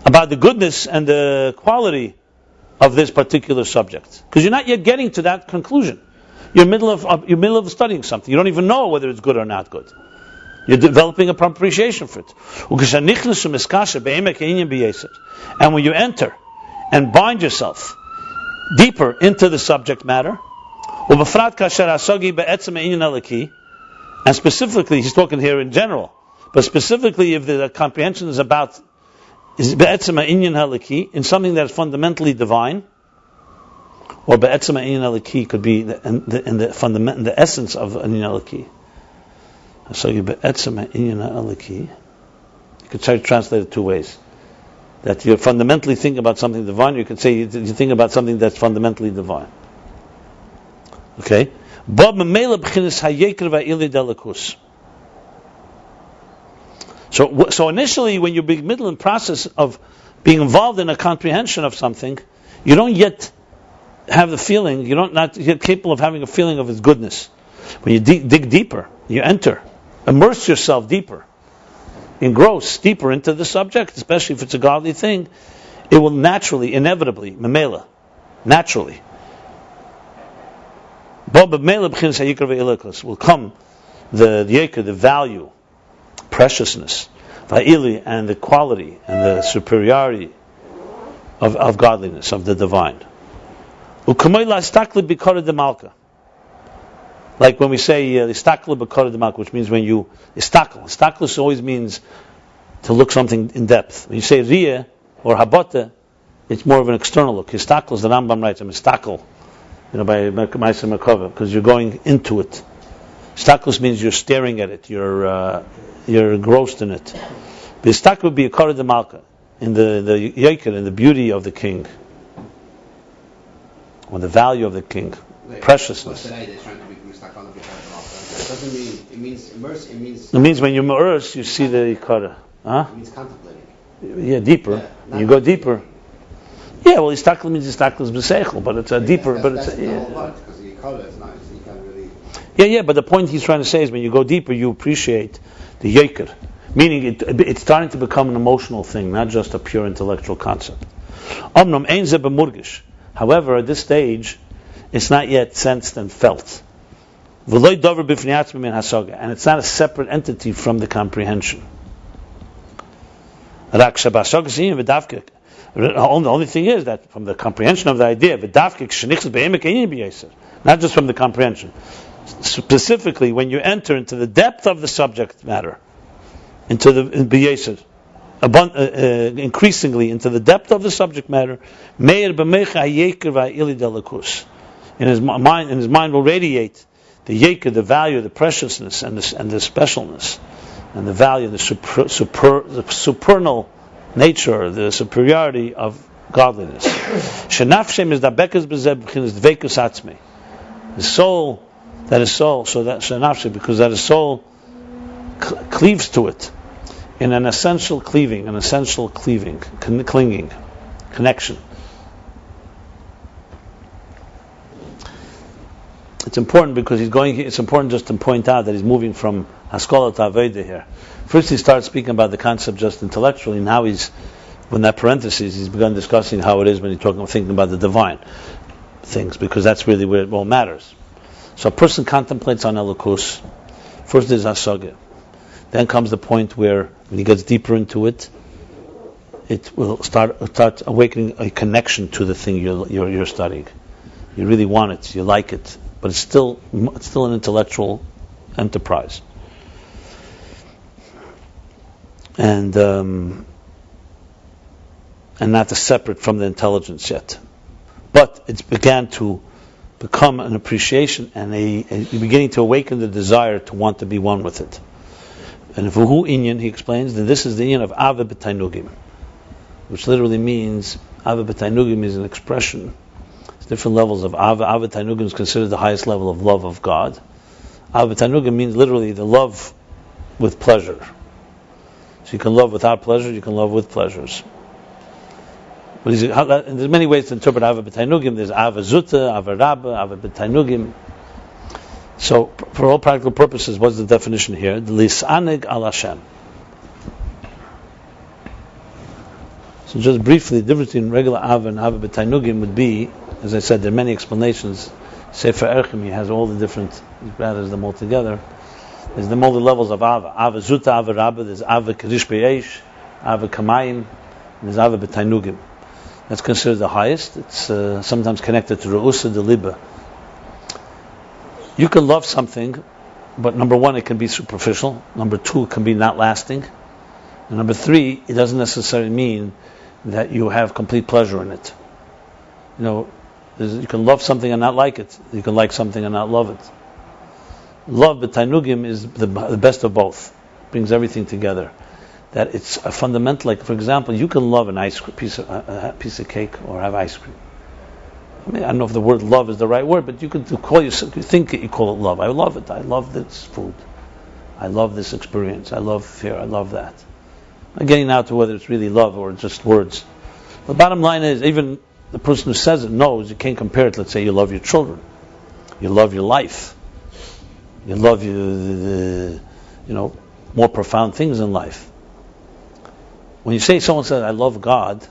about the goodness and the quality of this particular subject, because you're not yet getting to that conclusion. You're in the middle of studying something. You don't even know whether it's good or not good. You're developing a appreciation for it. And when you enter and bind yourself deeper into the subject matter, and specifically, he's talking here in general, but specifically, if the comprehension is about be'etzema inyan halaki, in something that is fundamentally divine, or be'etzema inyan halaki could be in the essence of inyan halaki. So you be'etzema inyan halaki. You could try to translate it two ways. That you're fundamentally thinking about something divine. You could say you think about something that's fundamentally divine. Okay. So initially, when you're in the middle in the process of being involved in a comprehension of something, you don't yet have the feeling, you're not yet capable of having a feeling of its goodness. When you dig deeper, you enter, immerse yourself deeper, engross deeper into the subject, especially if it's a godly thing, it will naturally, inevitably, memela, naturally, will come the yeker, the value, preciousness, and the quality and the superiority of godliness, of the divine. U'kamei la'istakli b'kara de malka. Like when we say istakli b'kara de malka, which means when you istaklis always means to look something in depth. When you say riyah or habata, it's more of an external look. Istaklis, the Rambam writes, I'm istakl, by Ma'aseh Merkava, because you're going into it. Istaklis means you're staring at it, you're engrossed in it. The istakl would be a kara de malka, in the yeker, in the beauty of the king, or the value of the king, preciousness. Today they're trying to be stuck on the It doesn't mean, it means immerse, it means... It means when you immerse, you see the kara. Huh? It means contemplating. Yeah, deeper. Yeah, you go deeper. Yeah, well, istakl means istakl b'seichel, but it's a deeper, but it's a... Yeah. Because the kara is nice, you can't really... Yeah, but the point he's trying to say is when you go deeper, you appreciate the yeker. Meaning it's starting to become an emotional thing, not just a pure intellectual concept. However, at this stage, it's not yet sensed and felt. And it's not a separate entity from the comprehension. The only thing is that from the comprehension of the idea, not just from the comprehension, specifically when you enter into the depth of the subject matter, into the b'yesed, increasingly into the depth of the subject matter, in his mind will radiate the yeker, the value, the preciousness, and the specialness, and the value, the supernal nature, the superiority of godliness. The soul, that is soul, so that shenafshe, because that is soul cleaves to it in an essential cleaving, clinging, connection. It's important because it's important just to point out that he's moving from haskalah to avodah here. First he starts speaking about the concept just intellectually, now he's, in that parenthesis, he's begun discussing how it is when he's thinking about the divine things, because that's really where it all matters. So a person contemplates on elokus. First there's hasagah. Then comes the point where, when he gets deeper into it, it will start awakening a connection to the thing you're studying. You really want it, you like it, but it's still an intellectual enterprise, and not separate from the intelligence yet. But it's began to become an appreciation and a beginning to awaken the desire to want to be one with it. And v'hu inyan, he explains, that this is the inyan of Ahavah b'tainugim, which literally means Ahavah b'tainugim is an expression. There's different levels of Ahavah. Ahavah b'tainugim is considered the highest level of love of God. Ahavah b'tainugim means literally the love with pleasure. So you can love without pleasure, you can love with pleasures. But there's many ways to interpret Ahavah b'tainugim. There's Ahavah Zuta, Ahavah Rabba, Ahavah b'tainugim. So, for all practical purposes, what's the definition here? The lisanig al Hashem. So, just briefly, the difference between regular Ahavah and Ahavah b'tainugim would be, as I said, there are many explanations. Sefer Erchim, he has all the different, he gathers them all together. There's the multi levels of Ahavah. Ahavah Zuta, Ahavah Rabba, there's Ahavah Kirish Be'esh, Ahavah Kamayim, and there's Ahavah b'tainugim. That's considered the highest. It's sometimes connected to Re'usa de Liba. You can love something, but number one, it can be superficial. Number two, it can be not lasting. And number three, it doesn't necessarily mean that you have complete pleasure in it. You can love something and not like it. You can like something and not love it. Love, b'tainugim, is the best of both. It brings everything together. That it's a fundamental, like for example, you can love an ice cream, a piece of cake, or have ice cream. I don't know if the word love is the right word, but you could call you think you call it love. I love it. I love this food. I love this experience. I love fear. I love that. I'm getting now to whether it's really love or just words. The bottom line is, even the person who says it knows you can't compare it. Let's say you love your children, you love your life, you love more profound things in life. When you say someone says I love God,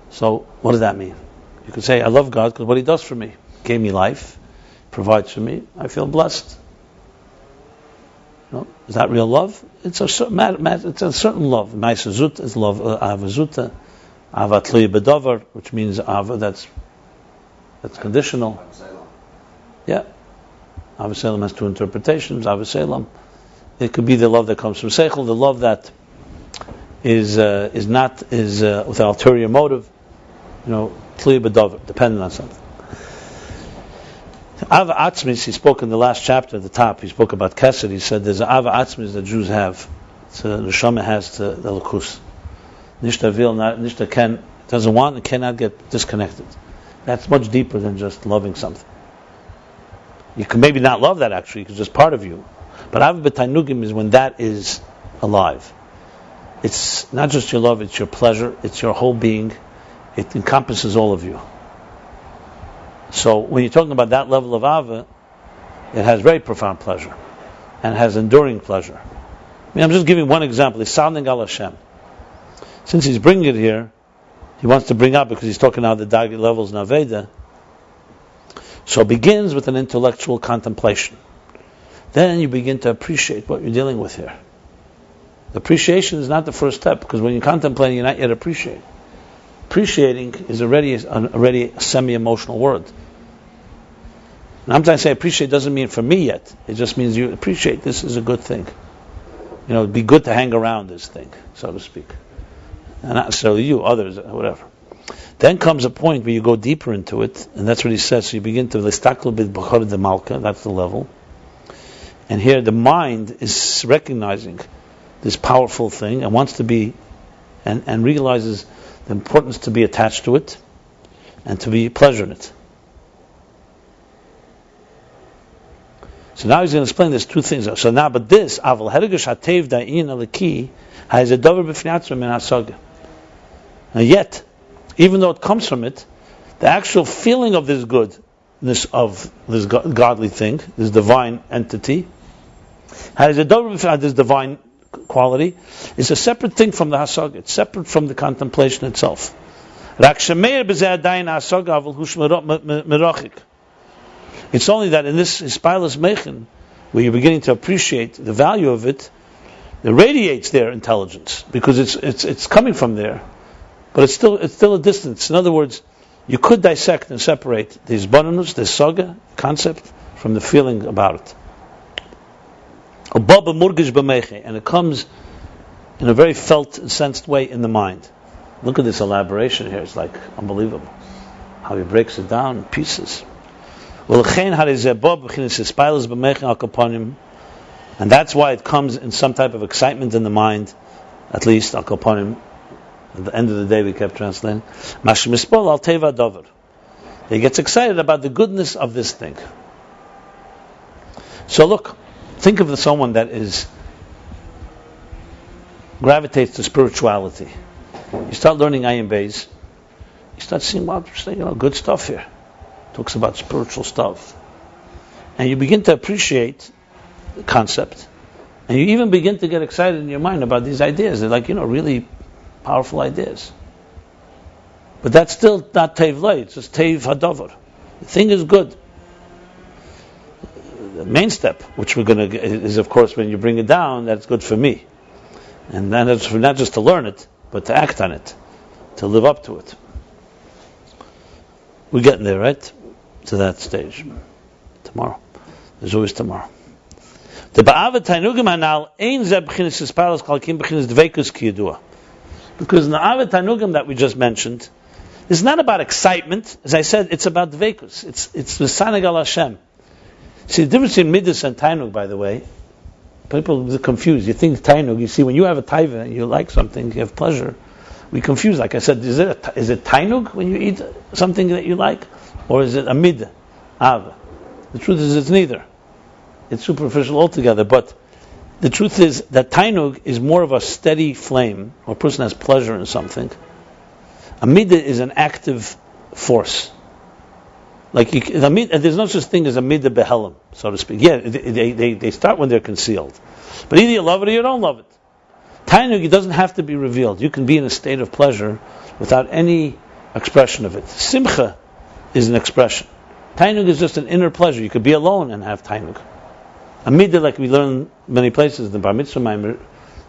so what does that mean? You could say, I love God because what He does for me. He gave me life, provides for me, I feel blessed. Is that real love? It's a certain love. Ma'aseh Zut is love, Ahavah Zuta. Ahavah tluya b'davar, which means Ahavah that's conditional. Yeah. Ahavah Selam has two interpretations. Ahavah Selam, it could be the love that comes from Seichel, the love that is with an ulterior motive, tluya b'davar, dependent on something. Ava Atzmis, he spoke in the last chapter at the top, he spoke about Kesed, he said there's an Ava Atzmis that Jews have, the Neshama has to the Lakus. Nishta vil, Nishta doesn't want and cannot get disconnected. That's much deeper than just loving something. You can maybe not love that actually, because it's part of you. But Ava B'tainugim is when that is alive. It's not just your love, it's your pleasure, it's your whole being, it encompasses all of you. So when you're talking about that level of Ava, it has very profound pleasure, and it has enduring pleasure. I'm just giving one example. He's sounding al Hashem. Since he's bringing it here, he wants to bring up, because he's talking now the Dagi levels in Aveda. So it begins with an intellectual contemplation. Then you begin to appreciate what you're dealing with here. The appreciation is not the first step, because when you're contemplating, you're not yet appreciating. Appreciating is already a semi-emotional word. And I'm trying to say appreciate doesn't mean for me yet. It just means you appreciate this is a good thing. It'd be good to hang around this thing, so to speak. And not necessarily you, others, whatever. Then comes a point where you go deeper into it, and that's what he says. So you begin to listakl bid b'chor de malka, that's the level. And here the mind is recognizing this powerful thing and wants to be, and realizes the importance to be attached to it and to be pleasure in it. So now he's going to explain there's two things. So now, but this, aval hergesh hatev da'in aliki, has a davar b'fnei min hasaga. And yet, even though it comes from it, the actual feeling of this goodness of this godly thing, this divine entity, has a davar b'fnei, this divine quality, is a separate thing from the hasaga. It's separate from the contemplation itself. It's only that in this hishtalshilus mechen, where you're beginning to appreciate the value of it, it radiates their intelligence, because it's coming from there, but it's still a distance. In other words, you could dissect and separate this bonus, this saga concept, from the feeling about it. And it comes in a very felt and sensed way in the mind. Look at this elaboration here, it's like unbelievable how he breaks it down in pieces. And that's why it comes in some type of excitement in the mind, at least al koponim. At the end of the day we kept translating. He gets excited about the goodness of this thing. So look, think of someone that gravitates to spirituality. You start learning Ayin Beis, you start seeing good stuff here. Talks about spiritual stuff, and you begin to appreciate the concept, and you even begin to get excited in your mind about these ideas. They're like really powerful ideas. But that's still not Tev Lei, it's just Tev Hadavar. The thing is good. The main step, which we're going to, is of course when you bring it down, that's good for me. And then it's not just to learn it, but to act on it, to live up to it. We're getting there, right? To that stage. Tomorrow. There's always tomorrow. The Ba'ava Tainugim Hanal Ein Zeh B'chinas Hispalos Chalkim B'chinas Dveikus Ki Yadua. Because in the Ba'ava Tainugim that we just mentioned, it's not about excitement. As I said, it's about Dveikus. It's the Sanag al Hashem. See, the difference between Midas and Tainug, by the way, people are confused. You think Tainug, you see, when you have a taiva and you like something, you have pleasure, we confuse. Like I said, is it Tainug when you eat something that you like? Or is it a mid, av? The truth is it's neither. It's superficial altogether. But the truth is that Tainug is more of a steady flame, or a person has pleasure in something. A mid is an active force. Like there's no such thing as a midah behelim, so to speak. Yeah, they start when they're concealed, but either you love it or you don't love it. Tainug, it doesn't have to be revealed. You can be in a state of pleasure without any expression of it. Simcha is an expression. Tainug is just an inner pleasure. You could be alone and have tainug. A midah, like we learn many places, the Bar Mitzvah Maimer,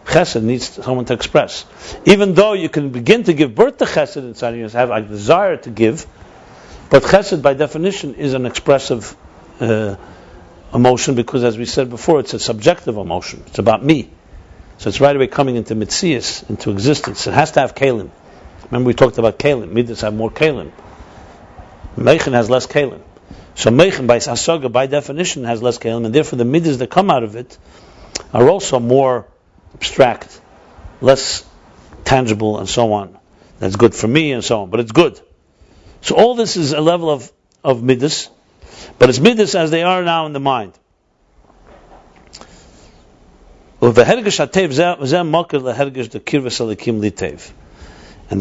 Chesed needs someone to express. Even though you can begin to give birth to Chesed inside of you, have a desire to give, but Chesed by definition is an expressive emotion, because as we said before, it's a subjective emotion. It's about me. So it's right away coming into mitzias, into existence. It has to have kalim. Remember we talked about kalim. Midas have more kalim. Meichen has less kalim. So Meichen by Hasaga by definition has less kalim, and therefore the midas that come out of it are also more abstract, less tangible, and so on. That's good for me, and so on. But it's good. So all this is a level of midas, but it's midas as they are now in the mind. And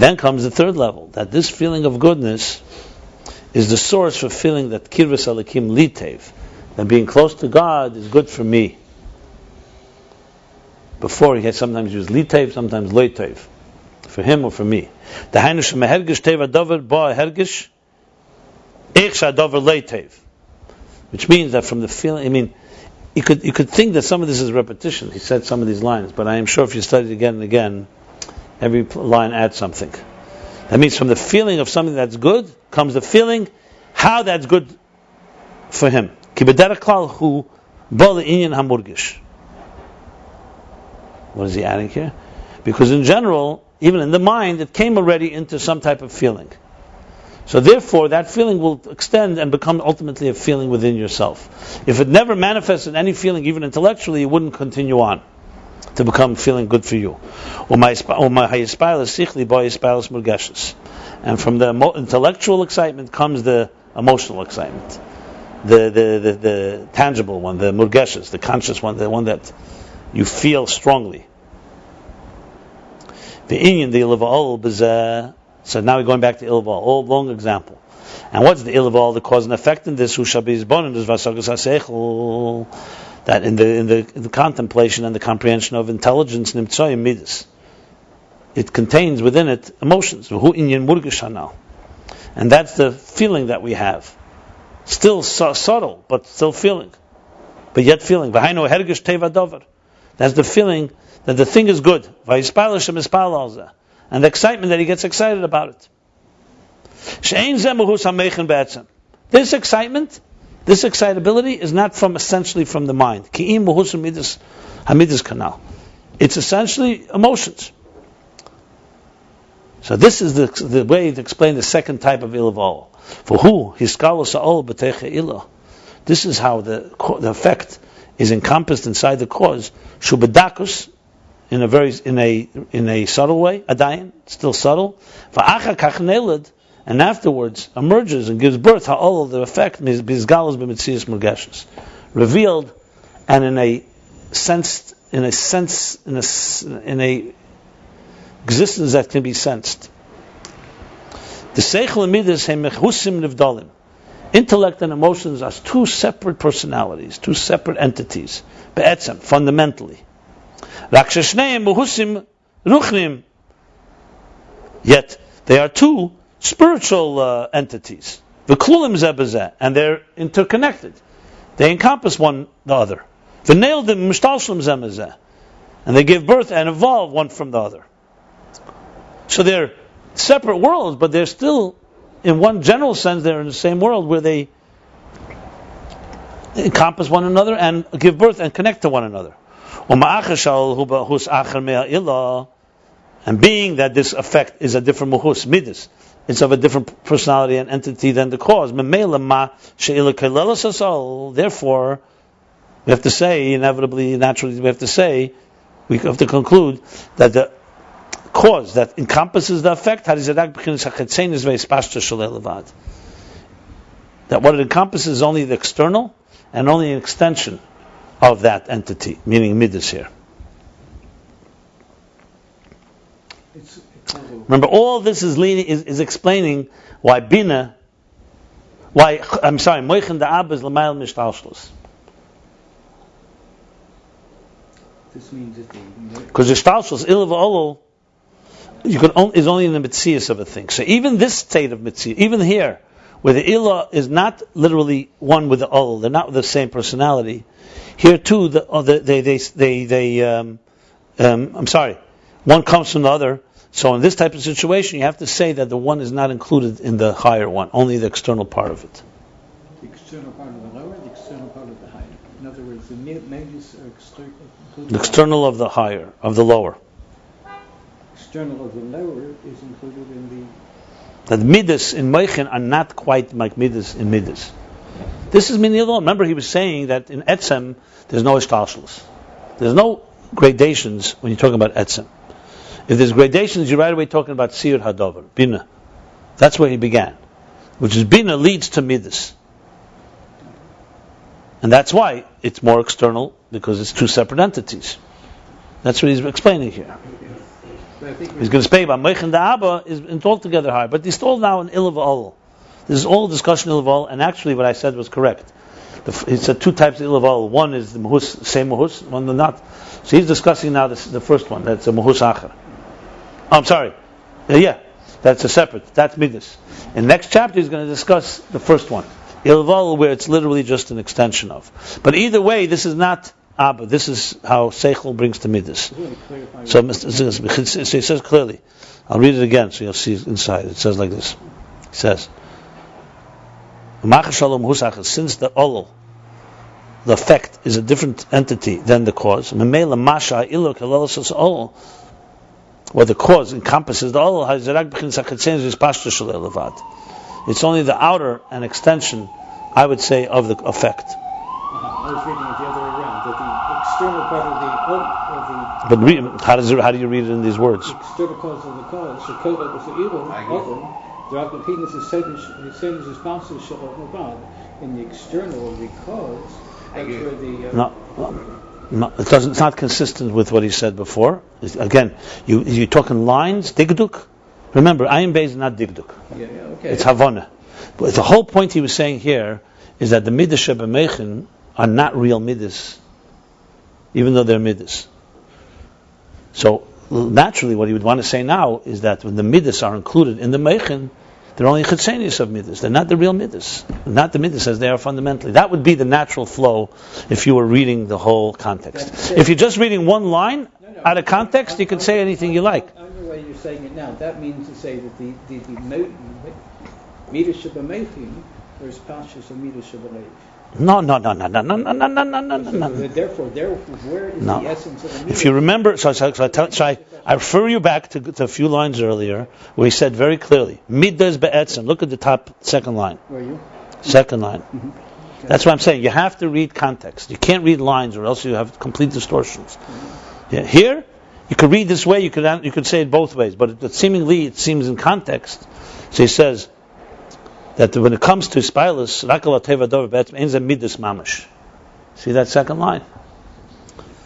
then comes the third level, that this feeling of goodness is the source for feeling that kirvas alikim litev, that being close to God is good for me. Before he had sometimes used litev, sometimes loitev, for him or for me. Which means that from the feeling, you could think that some of this is repetition. He said some of these lines, but I am sure if you study it again and again, every line adds something. That means from the feeling of something that's good comes the feeling how that's good for him. What is he adding here? Because in general, even in the mind, it came already into some type of feeling. So therefore, that feeling will extend and become ultimately a feeling within yourself. If it never manifested any feeling, even intellectually, it wouldn't continue on to become feeling good for you. And from the intellectual excitement comes the emotional excitement, the tangible one, the murgeshes, the conscious one, the one that you feel strongly. The inyan, the ilah. So now we're going back to ilah, all long example. And what's the ilah? The cause and effect in this? Who shall be bonus that in the contemplation and the comprehension of intelligence, nimtzoyim midas, it contains within it emotions. Who inyan murgeshanal, and that's the feeling that we have, still subtle, but still feeling, but yet feeling. V'hainu hergish teva dover. That's the feeling that the thing is good. V'yispal Hashem ispal alzeh. And the excitement that he gets excited about it. This excitement, this excitability is not essentially from the mind. It's essentially emotions. So this is the way to explain the second type of ilah. For who ilah. This is how the effect is encompassed inside the cause. Shubedakus. In a subtle way, adayin, still subtle. And afterwards emerges and gives birth. All of the effect revealed, and in a existence that can be sensed. The seichel and midas mechusim nivdalim. Intellect and emotions are two separate personalities, two separate entities, be'etzem, fundamentally. Yet they are two spiritual entities, and they're interconnected. They encompass one the other. And they give birth and evolve one from the other. So they're separate worlds, but they're still, in one general sense, they're in the same world where they encompass one another and give birth and connect to one another. And being that this effect is a different muhus, midas, it's of a different personality and entity than the cause. Therefore, we have to say, inevitably, naturally, we have to conclude that the cause that encompasses the effect, that what it encompasses is only the external and only an extension of that entity, meaning midas here. Remember, all this is explaining why binah, moichen da'ab is l'mayel hishtalshilus. This means that because hishtalshilus, ilah v'olol, is only in the mitzias of a thing. So even this state of mitzias, even here, where the ilah is not literally one with the olol, they're not with the same personality. Here too, one comes from the other. So in this type of situation, you have to say that the one is not included in the higher one, only the external part of it. The external part of the lower, the external part of the higher. In other words, the midas are included. The external of the higher, of the lower. External of the lower is included in That midas in Meichin are not quite like midas in midas. This is minyan alone. Remember, he was saying that in etzem there's no hishtalshilus. There's no gradations when you're talking about etzem. If there's gradations, you're right away talking about sir hadover, binah. That's where he began, which is binah leads to midas, and that's why it's more external because it's two separate entities. That's what he's explaining here. He's going to say about Meichin the Abba is altogether higher, but he's all now in ilah v'ol. This is all discussion ilah v'ol, and actually what I said was correct. He said two types of ilah v'ol. One is the mahus, same mahus, one not. So he's discussing now the first one. That's a mahus acher. I'm sorry. That's a separate. That's midas. In the next chapter, he's going to discuss the first one, ilah v'ol, where it's literally just an extension of. But either way, this is not Abba. This is how seichel brings to midas. So he says clearly. I'll read it again so you'll see inside. It says like this. He says, since the olol, the effect, is a different entity than the cause, or the cause encompasses the olol, it's only the outer and extension, I would say, of the effect. I was reading it the other way around, that the external part of the How do you read it in these words? the external cause of the cause, the code of the ilah, the penis is same as responsible of God. In the external of the cause, that's where the No, it doesn't. It's not consistent with what he said before. Again, you're talking lines, digduk. Remember, Ayin Beis is not digduk. Okay. It's havana. But the whole point he was saying here is that the midas shebemeichin are not real midas, even though they're midas. So naturally, what he would want to say now is that when the midas are included in the meichin, they're only chitzenius of midas. They're not the real midas, not the midas as they are fundamentally. That would be the natural flow if you were reading the whole context. If you're just reading one line out of context, you can say anything you like. I know the way you're saying it now. That means to say that the midas shebemeichin is pashas of midas shebeleiv. No. Therefore, where is the essence of the midas? If you remember, I refer you back to a few lines earlier where he said very clearly, midas be'etzem. Look at the top second line. Where are you? Second line. Mm-hmm. Okay. That's what I'm saying. You have to read context. You can't read lines, or else you have complete distortions. Mm-hmm. Yeah. Here, you could read this way. You could say it both ways, but seemingly it seems in context. So he says that when it comes to hishtalshilus, rakal teva dover be'etzem ein midas mamash. See that second line?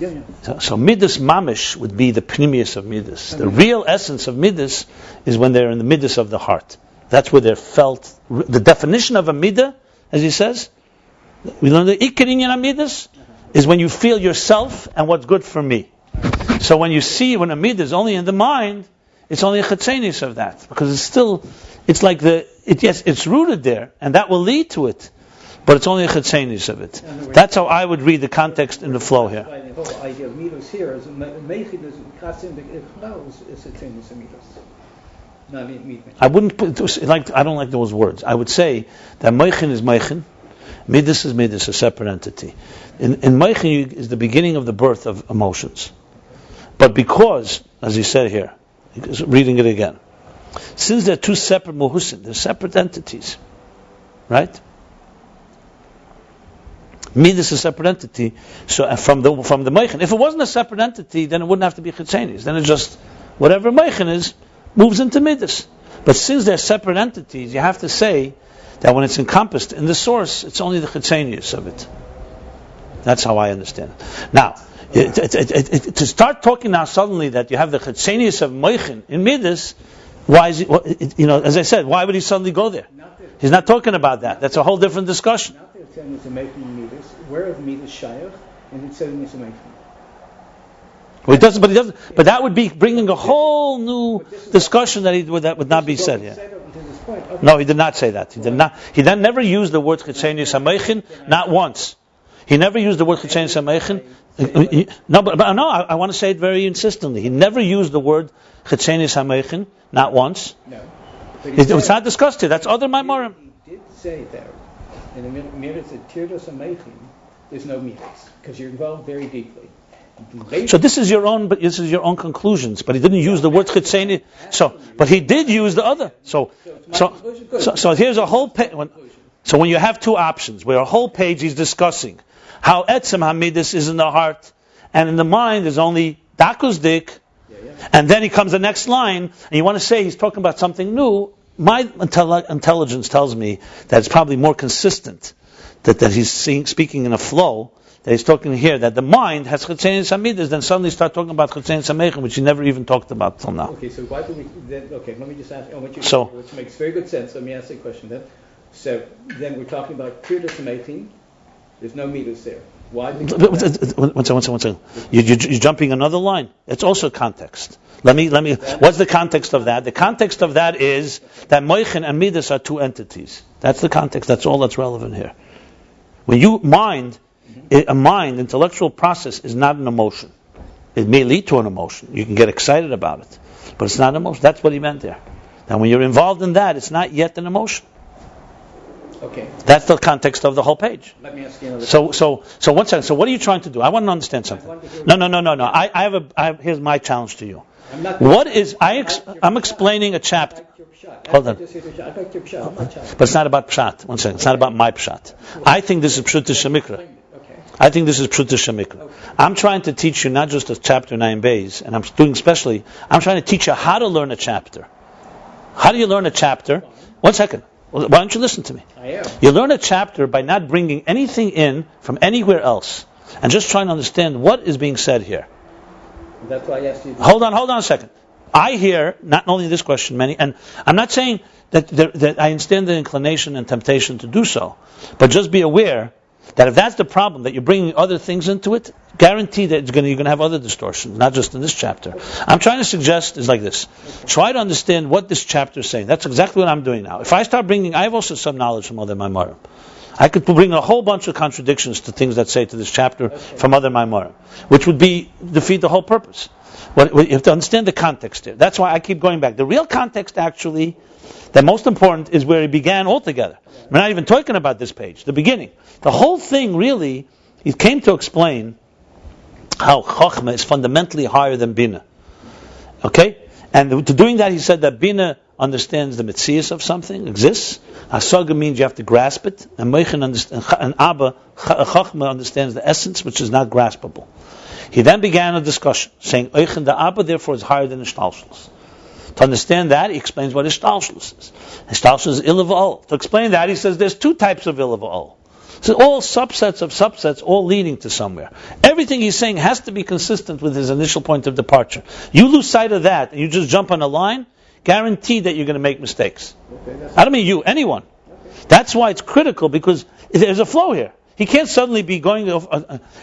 Yeah. So midas mamish would be the pnimius of midas. The real essence of midas is when they're in the midas of the heart. That's where they're felt. The definition of a midah, as he says, we learn the ikerinyan midas is when you feel yourself and what's good for me. So when you see when a midah is only in the mind, it's only a chitzenius of that, because it's like it's rooted there, and that will lead to it. But it's only a chitzenius of it. That's how I would read the context in the flow here. The whole idea of midas here is meichin is krasim is a chitzenius of midas. I wouldn't put I don't like those words. I would say that meichin is meichin, midas is midas, a separate entity. In meichin is the beginning of the birth of emotions. But because, as he said here, reading it again, since they're two separate muhusin, they're separate entities, right? Midas is a separate entity. So from the meichin, if it wasn't a separate entity, then it wouldn't have to be chitzenius. Then it's just whatever meichin is moves into midas. But since they're separate entities, you have to say that when it's encompassed in the source, it's only the chitzenius of it. That's how I understand it. Now, to start talking now suddenly that you have the chitzenius of meichin in midas, why is as I said, why would he suddenly go there? He's not talking about that. That's a whole different discussion. Not the chitzenius of meichin in midas. Where is midas shayach and the chitzenius of meichin? Well, he doesn't. But that would be bringing a whole new discussion that would not be said here. No, he did not say that. He did not. He then never used the word chitzenius hameichin, not once. He never used the word chitzenius hameichin No, but no, I want to say it very insistently. He never used the word Chetzenis HaMeichin, not once. No. It's not discussed here. That's other Maimorim. He did say there, in the Midas of Tirdos HaMeichin, there's no Midas, because you're involved very deeply. So this is your own conclusions, but he didn't use the word Chetzenis. So, but he did use the other. So here's a whole page. So when you have two options, where a whole page he's discussing how Etzem Hamidus is in the heart, and in the mind is only Dakus Dik, and then he comes the next line, and you want to say he's talking about something new. My intelligence tells me that it's probably more consistent, that he's speaking in a flow, that he's talking here, that the mind has Chetzenis Hamidus, then suddenly start talking about Chetzenis HaMeichin, which he never even talked about till now. Okay, so why do we then, let me just ask, which makes very good sense, let me ask the question then. So then we're talking about Tirdos HaMeichin, there's no Midas there. Why? One second. You're jumping another line. It's also context. Let me. What's the context of that? The context of that is that Moichin and Midas are two entities. That's the context. That's all that's relevant here. When you intellectual process is not an emotion. It may lead to an emotion. You can get excited about it, but it's not an emotion. That's what he meant there. And when you're involved in that, it's not yet an emotion. Okay. That's the context of the whole page. Let me ask you another So 1 second. So what are you trying to do? I want to understand something. No. Here's my challenge to you. I'm explaining a chapter. Hold on. But it's not about pshat. 1 second. It's not about my pshat. I think this is pshuta shemikra. I'm trying to teach you not just a chapter 9 Beis, and I'm trying to teach you how to learn a chapter. How do you learn a chapter? 1 second. Why don't you listen to me? I am. You learn a chapter by not bringing anything in from anywhere else, and just trying to understand what is being said here. That's why I asked you. Hold on a second. I hear not only this question, many, and I'm not saying that I understand the inclination and temptation to do so, but just be aware that if that's the problem, that you're bringing other things into it, guarantee that you're going to have other distortions, not just in this chapter. I'm trying to suggest is like this. Try to understand what this chapter is saying. That's exactly what I'm doing now. If I start bringing, I have also some knowledge from other Maimarim. I could bring a whole bunch of contradictions to things that say to this chapter from other Maimarim, which would defeat the whole purpose. You have to understand the context here. That's why I keep going back. The real context, actually, the most important is where he began altogether. We're not even talking about this page, the beginning. The whole thing, really, he came to explain how Chochma is fundamentally higher than binah. Okay? And to doing that, he said that binah understands the metzius of something, exists. Hasaga means you have to grasp it. And Moichin and Abba, Chochma understands the essence, which is not graspable. He then began a discussion, saying, Oichin da Abba, therefore, is higher than hishtalshilus. To understand that, he explains what hishtalshilus is. Hishtalshilus is ilah v'ol. To explain that, he says there's two types of ilah v'ol. So all subsets of subsets, all leading to somewhere. Everything he's saying has to be consistent with his initial point of departure. You lose sight of that, and you just jump on a line, guaranteed that you're going to make mistakes. I don't mean you, anyone. That's why it's critical, because there's a flow here. He can't suddenly be going.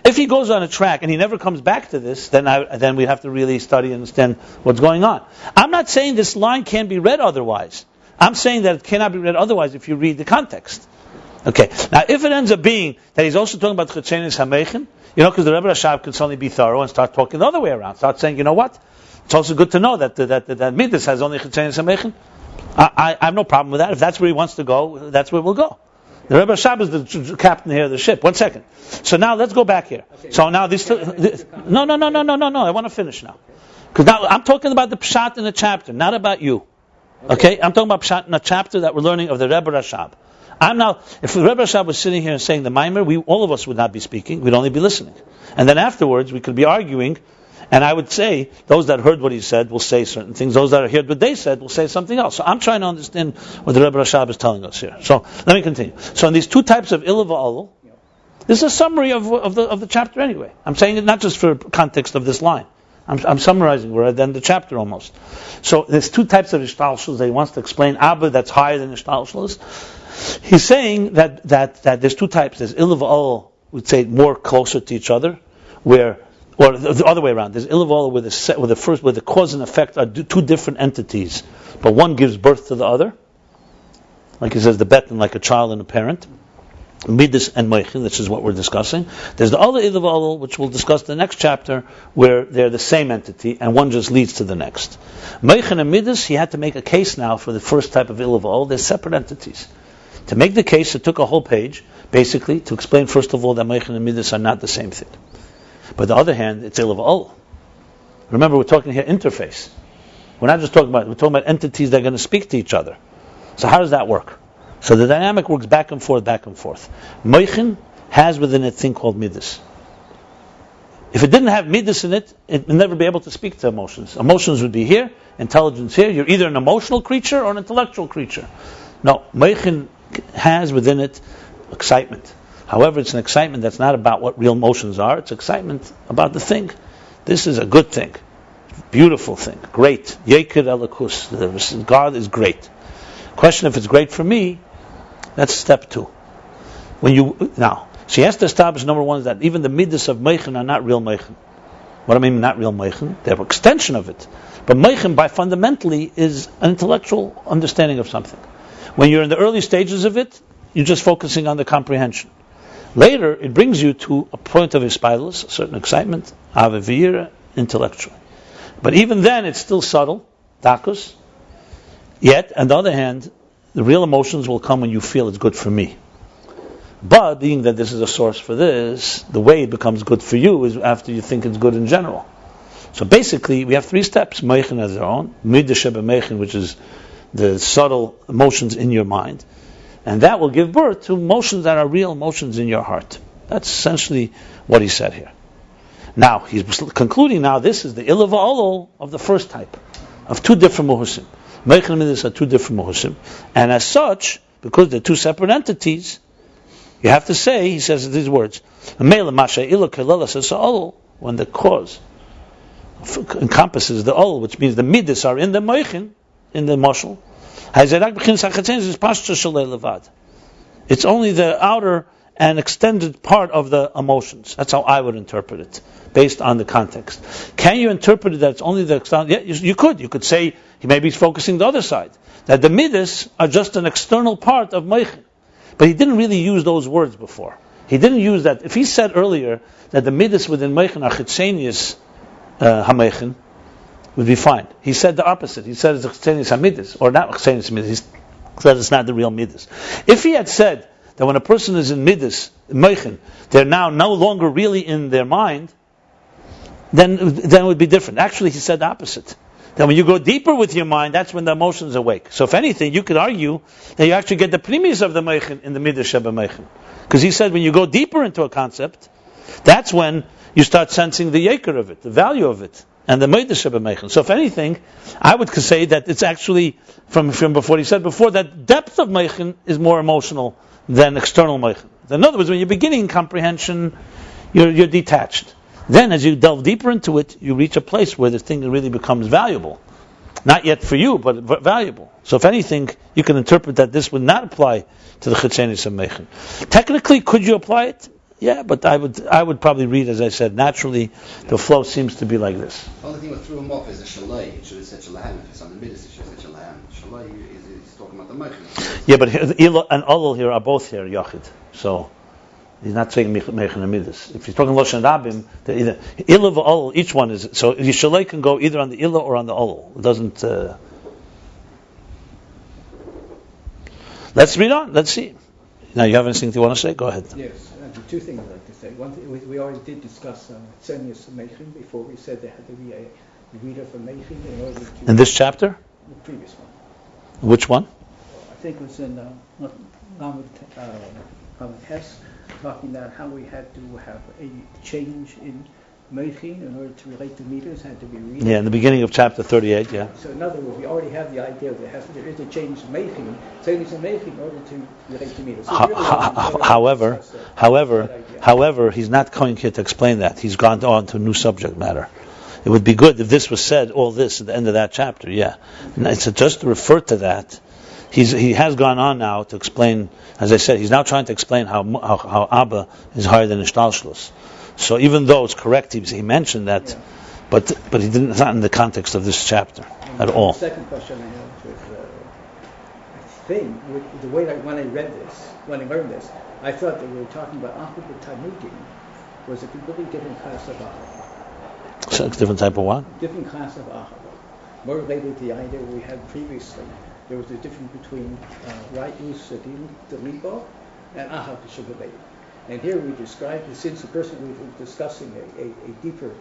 If he goes on a track and he never comes back to this, then we have to really study and understand what's going on. I'm not saying this line can't be read otherwise. I'm saying that it cannot be read otherwise if you read the context. Okay. Now, if it ends up being that he's also talking about Chetzenis HaMeichin, because the Rebbe Rashab could suddenly be thorough and start talking the other way around. Start saying, you know what? It's also good to know that Midas has only Chetzenis HaMeichin. I have no problem with that. If that's where he wants to go, that's where we'll go. The Rebbe Rashab is the captain here of the ship. 1 second. So now let's go back here. Okay. So now no. I want to finish now. Because now I'm talking about the pshat in the chapter, not about you. Okay? I'm talking about pshat in a chapter that we're learning of the Rebbe Rashab. If the Rebbe Rashab was sitting here and saying the Maimer, all of us would not be speaking. We'd only be listening. And then afterwards, we could be arguing. And I would say, those that heard what he said will say certain things. Those that heard what they said will say something else. So I'm trying to understand what the Rebbe Rashab is telling us here. So let me continue. So in these two types of ilah v'ol, this is a summary of the chapter anyway. I'm saying it not just for context of this line. I'm summarizing. We're at the end of the chapter almost. So there's two types of hishtalshilus that he wants to explain. Abba, that's higher than hishtalshilus. He's saying that there's two types. There's ilah v'ol, we'd say more closer to each other, or the other way around. There's ilah v'ol where the cause and effect are two different entities, but one gives birth to the other. Like he says, the betin, like a child and a parent. Midas and Meichin, which is what we're discussing. There's the other ilah v'olol, which we'll discuss in the next chapter, where they're the same entity, and one just leads to the next. Meichin and Midas, he had to make a case now for the first type of ilah v'olol. They're separate entities. To make the case, it took a whole page, basically, to explain first of all that Meichin and Midas are not the same thing. But on the other hand, it's ilah v'olol. Remember, we're talking here interface. We're not just talking about entities that are going to speak to each other. So how does that work? So the dynamic works back and forth, back and forth. Meichin has within it a thing called Midas. If it didn't have Midas in it, it would never be able to speak to emotions. Emotions would be here, intelligence here. You're either an emotional creature or an intellectual creature. No, Meichin has within it excitement. However, it's an excitement that's not about what real emotions are. It's excitement about the thing. This is a good thing. Beautiful thing. Great. Yeker elikus. God is great. Question if it's great for me, that's step 2. She has to establish, number 1, is that even the midas of Meichin are not real Meichin. What I mean, not real Meichin? They're an extension of it. But Meichin, by fundamentally, is an intellectual understanding of something. When you're in the early stages of it, you're just focusing on the comprehension. Later, it brings you to a point of hishtalshilus, a certain excitement, Ahavah, intellectual. But even then, it's still subtle, dakus. Yet, on the other hand, the real emotions will come when you feel it's good for me. But, being that this is a source for this, the way it becomes good for you is after you think it's good in general. So basically, we have 3 steps. Meichin has their own. Midas sheba Meichin, which is the subtle emotions in your mind. And that will give birth to emotions that are real emotions in your heart. That's essentially what he said here. Now, he's concluding now, this is the ilah v'olol of the first type, of 2 different muhusim. Meichin and Midas are 2 different muhusim. And as such, because they're 2 separate entities, you have to say, he says these words, when the cause encompasses the ol, which means the Midas are in the Meichin, in the mashal, it's only the outer and extended part of the emotions. That's how I would interpret it, based on the context. Can you interpret it that it's only the external? Yeah, you could. You could say maybe he's focusing the other side, that the midas are just an external part of Meichin. But he didn't really use those words before. He didn't use that. If he said earlier that the midas within Meichin are chitzenius hameichin, would be fine. He said the opposite. He said it's chitzenius hamidas, or not chitzenius hamidas. He said it's not the real midas. If he had said that when a person is in midas, Meichin, they're now no longer really in their mind, then it would be different. Actually, he said the opposite. That when you go deeper with your mind, that's when the emotions awake. So if anything, you could argue that you actually get the premise of the Meichin in the midas sheba Meichin. Because he said when you go deeper into a concept, that's when you start sensing the yeker of it, the value of it, and the midas sheba Meichin. So if anything, I would say that it's actually, from before he said before, that depth of Meichin is more emotional than external Meichin. In other words, when you're beginning comprehension, you're detached. Then as you delve deeper into it, you reach a place where the thing really becomes valuable. Not yet for you, but valuable. So if anything, you can interpret that this would not apply to the chitzenius of Meichin. Technically, could you apply it? Yeah, but I would probably read, as I said, naturally, the flow seems to be like this. The only thing that threw him off is the shalai. It should have said shalahem. If it's on the midas, it should have said shalahem. Shalai is talking about the Meichin. Yeah, but ilah and olol here are both here, yachid. So he's not saying Meichin and Midas. If he's talking Loshen Rabim, either ilah v'olol, each one is. So Yishalei can go either on the ilah or on the olol. It doesn't. Let's read on. Let's see. Now, you have anything you want to say? Go ahead. Yes, 2 things I'd like to say. One thing, we already did discuss Tzenius Meichin before. We said there had to be a reader for Meichin in order to. In this chapter? The previous one. Which one? I think it was in Lamed Hess, talking about how we had to have a change in Meichin in order to relate to meters, had to be read. Yeah, in the beginning of chapter 38, yeah. So in other words, we already have the idea that there is a change in Meichin, Tzenius and Meichin in order to relate to meters. So however, he's not going here to explain that. He's gone on to a new subject matter. It would be good if this was said, all this, at the end of that chapter, yeah. And it's just to refer to that. He has gone on now to explain, as I said, he's now trying to explain how Abba is higher than hishtalshilus. So even though it's correct, he mentioned that, but he didn't. It's not in the context of this chapter at all. The second question I have is, I thing, the way that when I learned this, I thought that we were talking about Ahavah Tanugim was a completely different class of Ahavah. So it's a different type of what? Different class of Ahavah. More related to the idea we had previously. There was a difference between Ra'us Delibo and Ahavah Shabbat. And here we described, since the person was discussing a deeper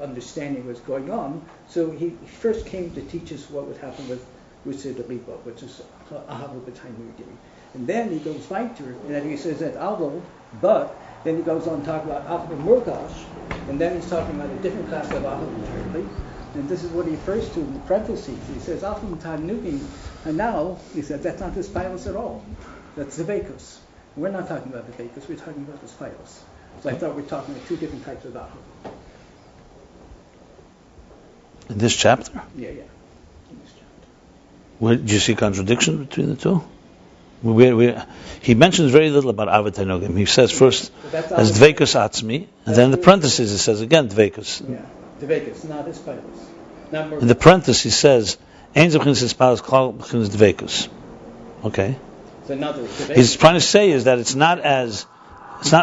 understanding was going on, so he first came to teach us what would happen with Delibo, which is Ahavah B'Tainugim. And then he goes weiter, and then he says that Avol, but then he goes on to talk about Ahavah Murgash, and then he's talking about a different class of Ahavah. And this is what he refers to in the parentheses. He says Ahavah B'Tainugim, and now he said that's not hishtalshilus at all. That's the Discourse. We're not talking about the Discourse, we're talking about the hishtalshilus. So I thought we were talking about two different types of Ahavah. In this chapter? Yeah. In this chapter. Where, do you see contradiction between the two? He mentions very little about Ahavah Tanugim. He says first, as Dveikus Atzmi, and then in the parentheses it says again Dveikus. Yeah, Dveikus, not hishtalshilus. In the parentheses he says, Ein Zevchins Hishtalshilus Klal B'chinas Dveikus. Okay. He's trying to say is that it's not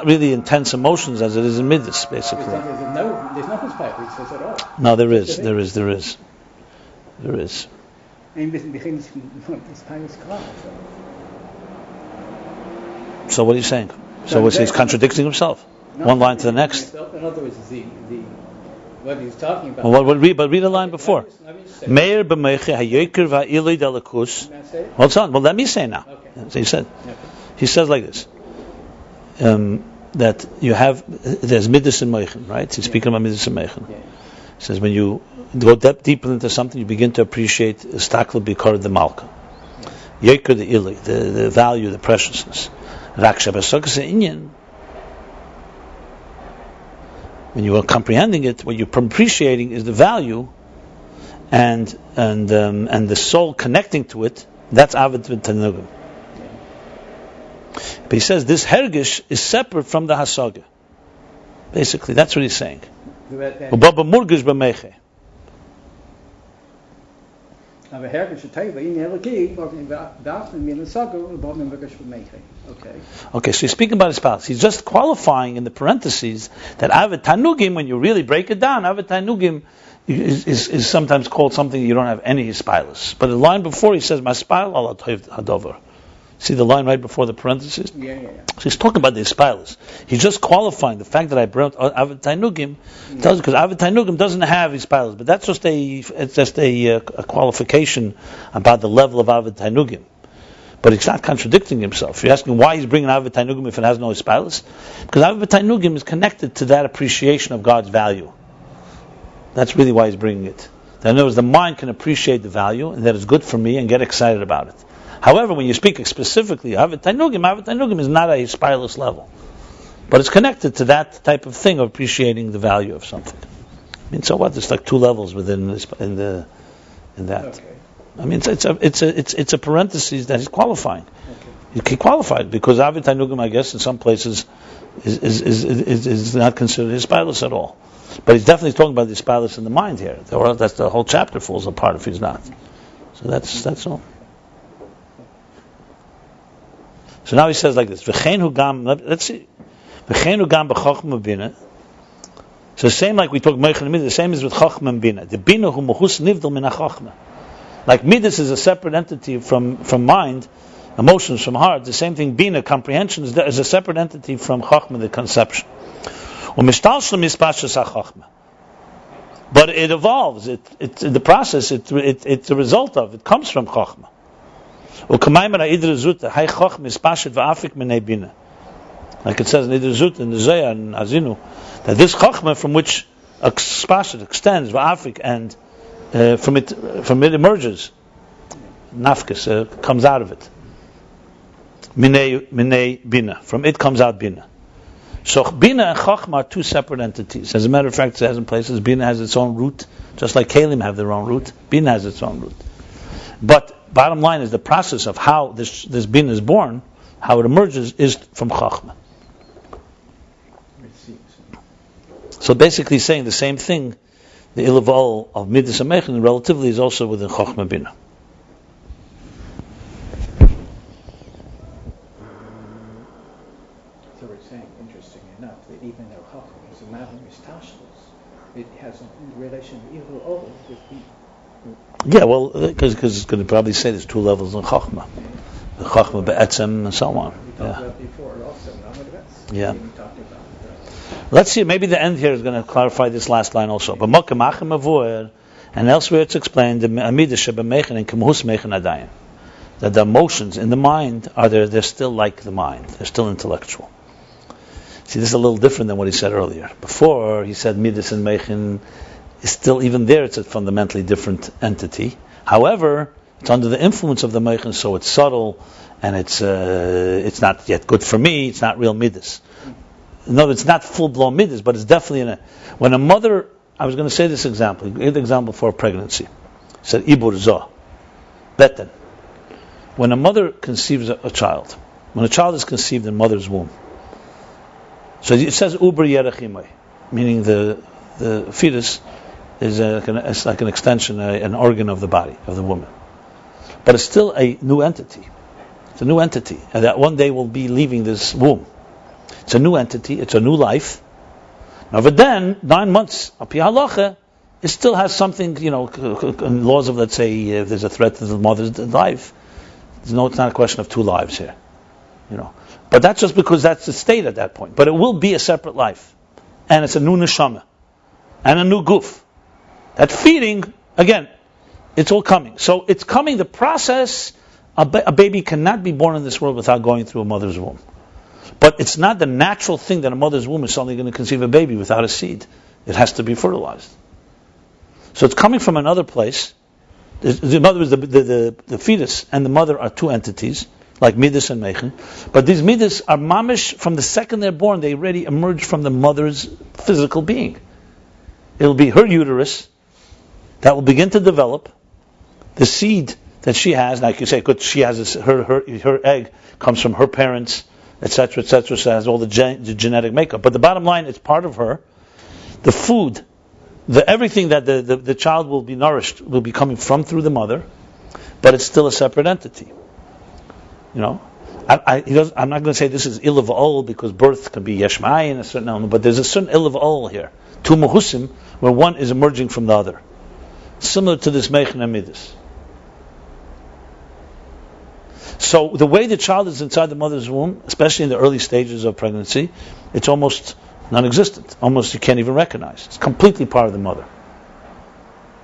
really intense emotions as it is in Midas, basically. There's no hishtalshilus at all. No, there is. So what are you saying? So he's contradicting himself. One line to the next. In other words, what he's talking about. Well, read a line before. Meir b'meiche hayoker va'iloi delakus. Hold on. Well, let me say now. Okay. So he says like this. That you have, there's midas and meichen, right? He's speaking about midas and meichen. Yeah. He says when you go deeper into something, you begin to appreciate stakla bikar the malka. Yoker the ilah, the value, the preciousness. When you are comprehending it, what you're appreciating is the value, and the soul connecting to it. That's Ahavah Tanugim. But he says this hergish is separate from the hasaga. Basically, that's what he's saying. Ubaba murgish b'meiche. Okay, so he's speaking about his spouse. He's just qualifying in the parentheses that Ahavah Tanugim, when you really break it down, Ahavah Tanugim is sometimes called something you don't have any hishtalshilus. But the line before he says, Maspal ala toiv hadover. See the line right before the parentheses? Yeah. So he's talking about the hishtalshilus. He's just qualifying the fact that I brought Ahavah Tanugim, because Ahavah Tanugim doesn't have hishtalshilus, but that's just a qualification about the level of Ahavah Tanugim. But he's not contradicting himself. You're asking why he's bringing Ahavah Tanugim if it has no hishtalshilus? Because Ahavah Tanugim is connected to that appreciation of God's value. That's really why he's bringing it. In other words, the mind can appreciate the value and that it's good for me and get excited about it. However, when you speak specifically, Ahavah Tanugim is not a hishtalshilus level, but it's connected to that type of thing of appreciating the value of something. I mean, so what? There's like two levels within this, in that. Okay. I mean, it's a parenthesis that he's qualifying. Okay. He qualified because Ahavah Tanugim, I guess, in some places is not considered hishtalshilus at all. But he's definitely talking about the hishtalshilus in the mind here. Or else that's the whole chapter falls apart if he's not. So that's all. So now he says like this. Let's see. So the same like we talk Meichen and Midas, the same is with Chochma and binah. The binah hu mohus nivdal min ha-Chochma. Like Midas is a separate entity from mind, emotions from heart. The same thing, binah, comprehension, is a separate entity from Chochma, the conception. But it evolves. The process. It's a result of. It comes from Chochma. Like it says in Idra Zut, in the Zohar and Azinu, that this Chochma from which Spashit extends, Va'afik, and from it emerges, Nafkes comes out of it. Minei Bina. From it comes out Bina. So Bina and Chochma are two separate entities. As a matter of fact, it says in places, Bina has its own root, just like Kalim have their own root. Bina has its own root. But bottom line is the process of how this Bina is born, how it emerges, is from Chochma. So basically saying the same thing, the ilah of Midas and Meichen relatively is also within Chochma Bina. it has a relation to evil all with the Yeah, well, because it's going to probably say there's two levels in Chochma. The Chochma be'etzem and so on. we talked Yeah. about before also. Yeah. We talked about Let's see, maybe the end here is going to clarify this last line also. But Mokem Achem Avur, and elsewhere it's explained, the Amidah Shebemechen and Kemuhus Mechen Adayin, that the emotions in the mind are there, they're still like the mind, they're still intellectual. See, this is a little different than what he said earlier. Before, he said Midas and Mechen is still, even there, it's a fundamentally different entity. However, it's under the influence of the Mechen, so it's subtle, and it's not yet good for me, it's not real Midas. No, it's not full-blown Midas, but it's definitely when a mother, I was going to say this example, give the example for pregnancy. He said, Ibur Zoh, Beten. When a mother conceives a child, when a child is conceived in mother's womb, so it says Uber Yerachimai, meaning the fetus is it's like an extension, an organ of the body, of the woman. But it's still a new entity. It's a new entity, and that one day will be leaving this womb. It's a new entity, it's a new life. Now, but then, 9 months, Api Halacha, it still has something, in laws of, let's say, if there's a threat to the mother's life, it's not a question of two lives here. But that's just because that's the state at that point. But it will be a separate life. And it's a new neshama. And a new guf. That feeding, again, it's all coming. So it's coming, the process, a baby cannot be born in this world without going through a mother's womb. But it's not the natural thing that a mother's womb is suddenly going to conceive a baby without a seed. It has to be fertilized. So it's coming from another place. In other words, the fetus and the mother are two entities, like Midas and Mechen. But these Midas are mamish, from the second they're born, they already emerge from the mother's physical being. It'll be her uterus that will begin to develop. The seed that she has, like you say, she has her egg comes from her parents, etc., etc., so it has all the genetic makeup. But the bottom line, it's part of her. The food, everything that the child will be nourished will be coming through the mother, but it's still a separate entity. I'm not going to say this is ilah v'ol because birth can be yeshmai in a certain element, but there's a certain ilah v'ol here. Two muhusim, where one is emerging from the other. Similar to this Mechen and Midas. So the way the child is inside the mother's womb, especially in the early stages of pregnancy, it's almost non-existent. Almost you can't even recognize. It's completely part of the mother.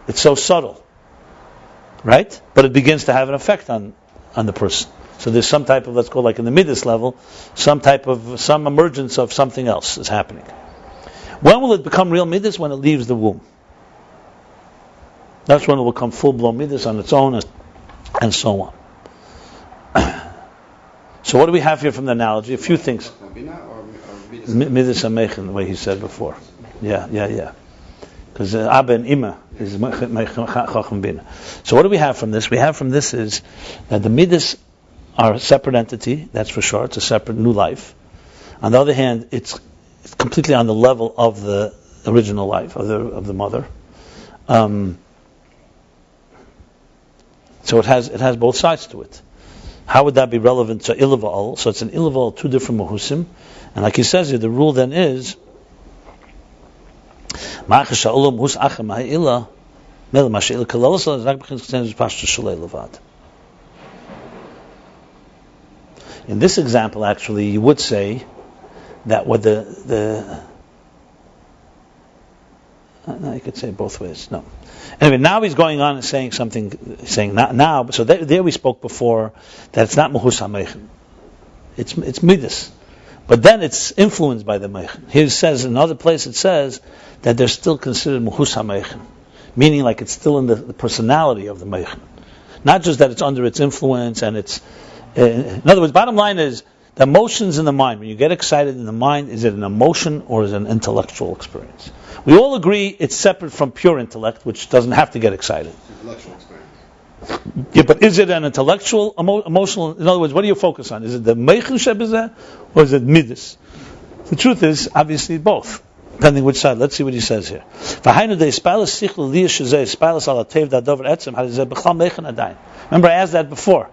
It's so subtle. Right? But it begins to have an effect on the person. So there's some type of, let's call like in the Midas level, some emergence of something else is happening. When will it become real Midas? When it leaves the womb. That's when it will become full-blown Midas on its own and so on. So what do we have here from the analogy? A few things. Midas and Mechen, the way he said before. Yeah. Because Abba and Ima is Chochma binah. So what do we have from this? We have from this is that the Midas are a separate entity, that's for sure. It's a separate new life. On the other hand, it's completely on the level of the original life of the mother. So it has both sides to it. How would that be relevant to ilah v'ol? So it's an ilah v'ol, two different muhusim. And like he says here, the rule then is in this example, actually, you would say that what no, you could say it both ways. No. Anyway, now he's going on and saying not now. So there we spoke before that it's not Muhus HaMechen. It's Midas. But then it's influenced by the Mechen. Here it says, in another place it says that they're still considered Muhus HaMechen. Meaning like it's still in the personality of the Mechen. Not just that it's under its influence and it's... in other words, bottom line is, the emotions in the mind, when you get excited in the mind, is it an emotion or is it an intellectual experience? We all agree it's separate from pure intellect, which doesn't have to get excited. Intellectual experience. Yeah, but is it an intellectual, emotional? In other words, what do you focus on? Is it the Mechen Shebizeh or is it Midas? The truth is, obviously, both. Depending which side. Let's see what he says here. Remember, I asked that before.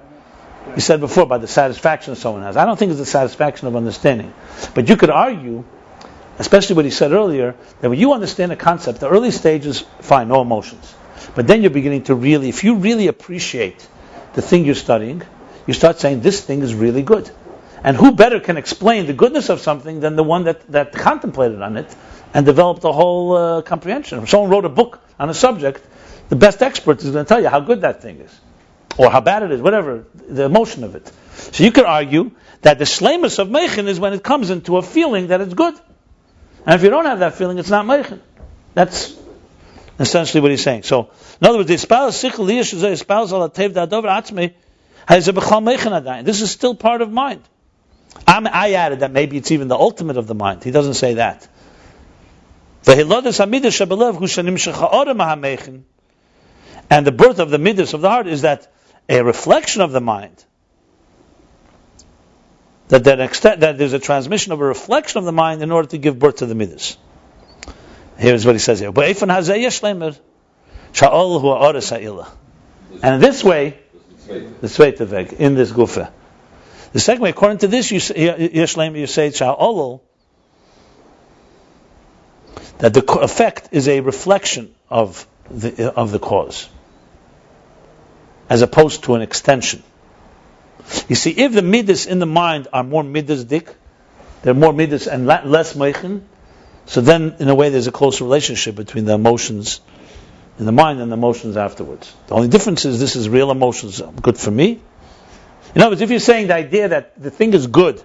He said before about the satisfaction someone has. I don't think it's the satisfaction of understanding. But you could argue especially what he said earlier, that when you understand a concept, the early stage is fine, no emotions. But then you're beginning to really, if you really appreciate the thing you're studying, you start saying, this thing is really good. And who better can explain the goodness of something than the one that contemplated on it and developed a whole comprehension? If someone wrote a book on a subject, the best expert is going to tell you how good that thing is, or how bad it is, whatever, the emotion of it. So you could argue that the shleimus of meichen is when it comes into a feeling that it's good. And if you don't have that feeling, it's not meichen. That's essentially what he's saying. So, in other words, the espouse sichel liyash is espouse al tev da dover atzmei has a bechal meichen adayin. This is still part of mind. I added that maybe it's even the ultimate of the mind. He doesn't say that. And the birth of the midas of the heart is that a reflection of the mind. That there's a transmission of a reflection of the mind in order to give birth to the midas. Here's what he says here. And in this way, the Sveitaveg, in this gufa. The second way, according to this, you say Sha'olol, that the effect is a reflection of the cause, as opposed to an extension. You see, if the midas in the mind are more midas dik, they're more midas and less meichen, so then in a way there's a closer relationship between the emotions in the mind and the emotions afterwards. The only difference is this is real emotions, good for me. In other words, if you're saying the idea that the thing is good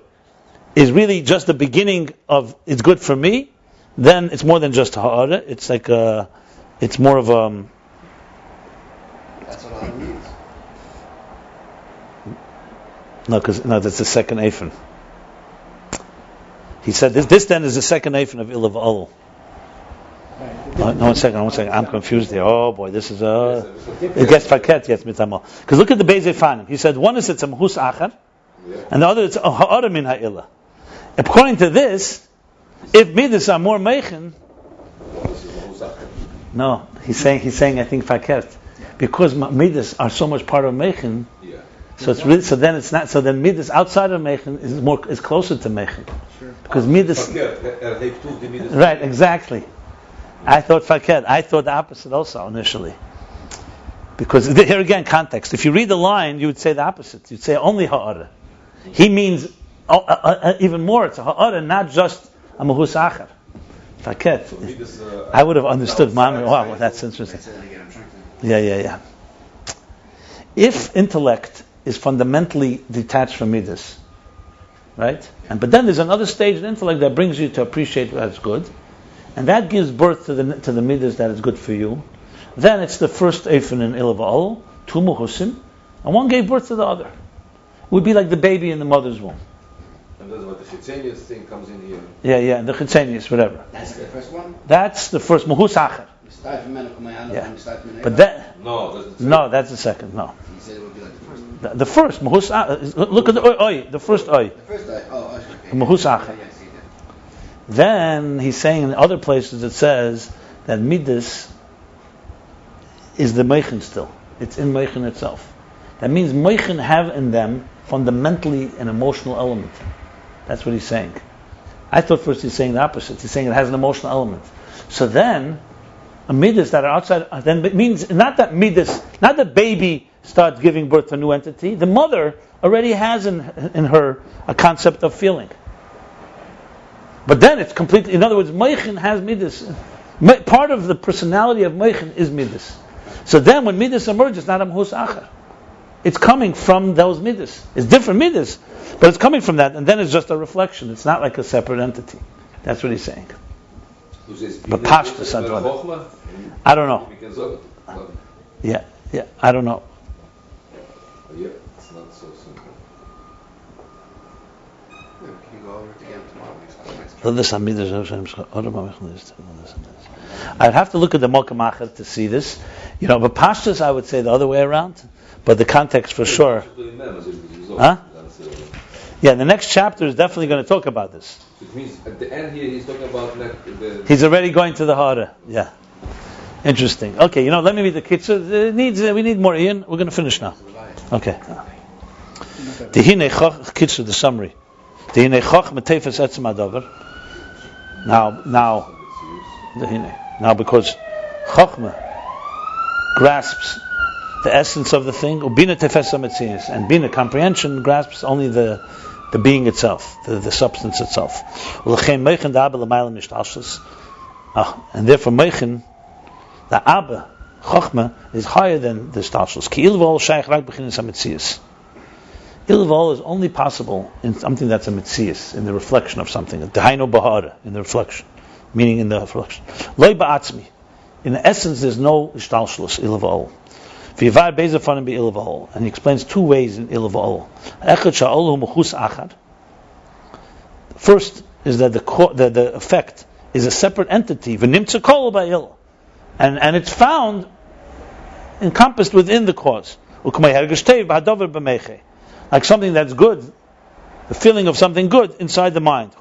is really just the beginning of it's good for me, then it's more than just ha'ara. It's like it's more of a. That's what ha'ara means. No, that's the second eifin. He said this then is the second eifin of ilah v'olol. No, one second. I'm confused here. Oh boy, this is it gets paket, yes, mitamo. Because look at the Beis Efanim. He said one is it's a mahus achar, and the other it's a ha'ara min ha'ilah. According to this, if midas are more meichen, no, he's saying I think paket, because midas are so much part of meichen. So it's really, so then midas outside of meichen is closer to meichen, because midas. Right, exactly. I thought faket. I thought the opposite also initially. Because here again, context. If you read the line, you would say the opposite. You'd say only ha'ara. He means even more. It's a ha'ara, not just a mahus achar. Faket. I would have understood. Wow, that's interesting. Yeah. If intellect is fundamentally detached from midas, right? But then there's another stage in intellect that brings you to appreciate that's good. And that gives birth to the midas that is good for you. Then it's the first eifin in ilah v'olol, two muhusim, and one gave birth to the other. It would be like the baby in the mother's womb. And that's what the chitzenius thing comes in here. Yeah, and the chitzenius, whatever. That's the first one? That's the first muhus achar. Yeah. But that that's the second. No. You said it would be like the first. The first muhus achar. Look at the oy. The first oy. The first oy. Oh, okay. Muhus achar. Yeah, Then he's saying in other places it says that midas is the meichen still. It's in meichen itself. That means meichen have in them fundamentally an emotional element. That's what he's saying. I thought first he's saying the opposite. He's saying it has an emotional element. So then, a midas that are outside, then it means not that baby starts giving birth to a new entity. The mother already has in her a concept of feeling. But then it's completely, in other words, meichen has midas. Part of the personality of meichen is midas. So then when midas emerges, it's not a mahus achar. It's coming from those midas. It's different midas, but it's coming from that, and then it's just a reflection. It's not like a separate entity. That's what he's saying. But pashtus, I don't know. Yeah, I don't know. Yeah, it's not so simple. We can go over it again tomorrow. I'd have to look at the Mokamachar to see this. But pashtus, I would say the other way around. But the context for sure. Huh? Yeah, the next chapter is definitely going to talk about this. It means at the end here he's talking about He's already going to the hara. Yeah. Interesting. Okay, let me read the kitzur. We need more, Ian. We're going to finish now. Okay. The summary. Now, because Chochma grasps the essence of the thing, binah tefesa metzius, and binah comprehension grasps only the being itself, the substance itself. And therefore, Meichen, the Abba, Chochma, is higher than the hishtalshilus. Ki ilah shaykh rak b'chinas hametzius. Ilah is only possible in something that's a metzius, in the reflection of something. Dehainu bahara, in the reflection, meaning in the reflection. Loi ba'atzmi. In the essence, there's no hishtalshilus, ilah. V'yivar bezafanim be ilah. And he explains two ways in ilah. Echad sha'ol hu mechus achad. First is that the effect is a separate entity, v'nimtza kol ba'il, and it's found encompassed within the cause. Like something that's good, the feeling of something good inside the mind.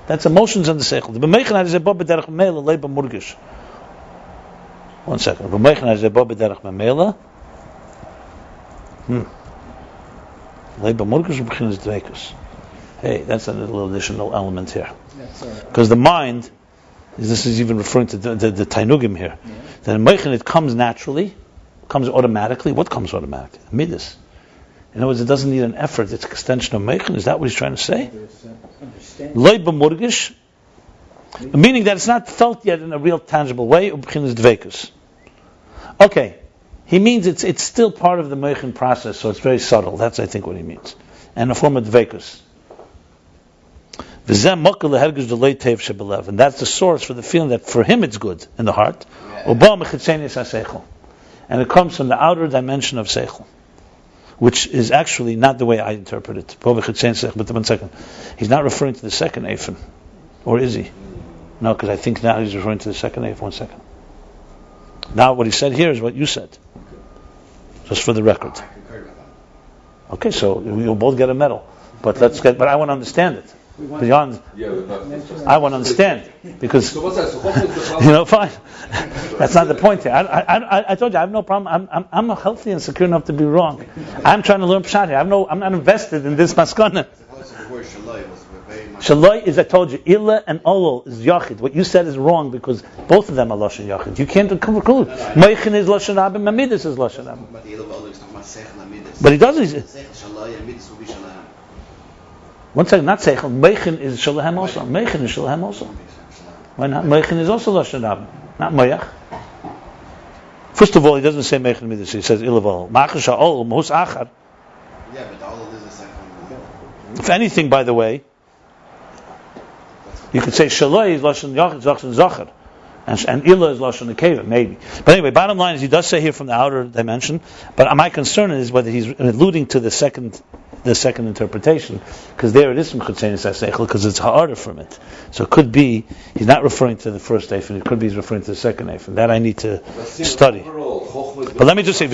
That's emotions in the seichel. One second. Hey, that's a little additional element here. Because the mind, this is even referring to the tainugim here, that in Meichen it comes naturally, comes automatically. What comes automatically? Midas. In other words, it doesn't need an effort, it's an extension of Meichen. Is that what he's trying to say? Loi b'murgish, meaning that it's not felt yet in a real tangible way. Okay, he means it's still part of the Meichen process, so it's very subtle. That's, I think, what he means. And a form of dvekus. And that's the source for the feeling that for him it's good in the heart. And it comes from the outer dimension of seichel, which is actually not the way I interpret it. But 1 second. He's not referring to the second eifin. Or is he? No, because I think now he's referring to the second eif. 1 second. Now what he said here is what you said. Just for the record. Okay, so you'll both get a medal. But I want to understand it. Beyond, I want to understand, because fine. That's not the point here. I told you I have no problem. I'm healthy and secure enough to be wrong. I'm trying to learn pshat here. I'm not invested in this maskana. Shaloi is, I told you, ilah and olol is yachid. What you said is wrong because both of them are lashon yachid. You can't conclude. Meichin is lashon abba, mamidus is lashon abba. But he doesn't. One second, not seichel. Meichin is shalahem also. Meichin is shalahem also. Why not? Meichin is also lashon abba, not moyach. First of all, he doesn't say meichin midus. He says ilah. Ma'achas ha'ol mohus achar. Yeah, but the olol is a second. If anything, by the way, you could say shaloi is lashon yachid, lashon zachar, and ilah is lashon nekeva, maybe. But anyway, bottom line is he does say here from the outer dimension. But my concern is whether he's alluding to the second interpretation, because there it is from chutzenis haseichel, because it's harder from it. So it could be he's not referring to the first eifin. It could be he's referring to the second eifin. That I need to study. But let me just say,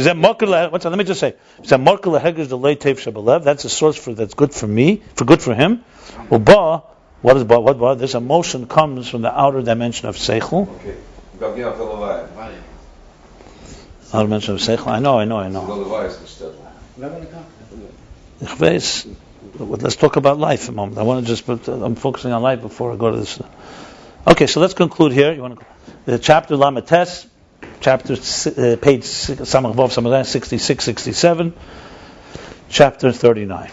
that's a source that's good for me, for good for him. Uba, what is ba? What? This emotion comes from the outer dimension of seichel. Outer dimension of seichel. I know. Let's talk about life a moment. I want to I'm focusing on life before I go to this. Okay, so let's conclude here. You want to the chapter Lamates, chapter page 66, 67, chapter 39.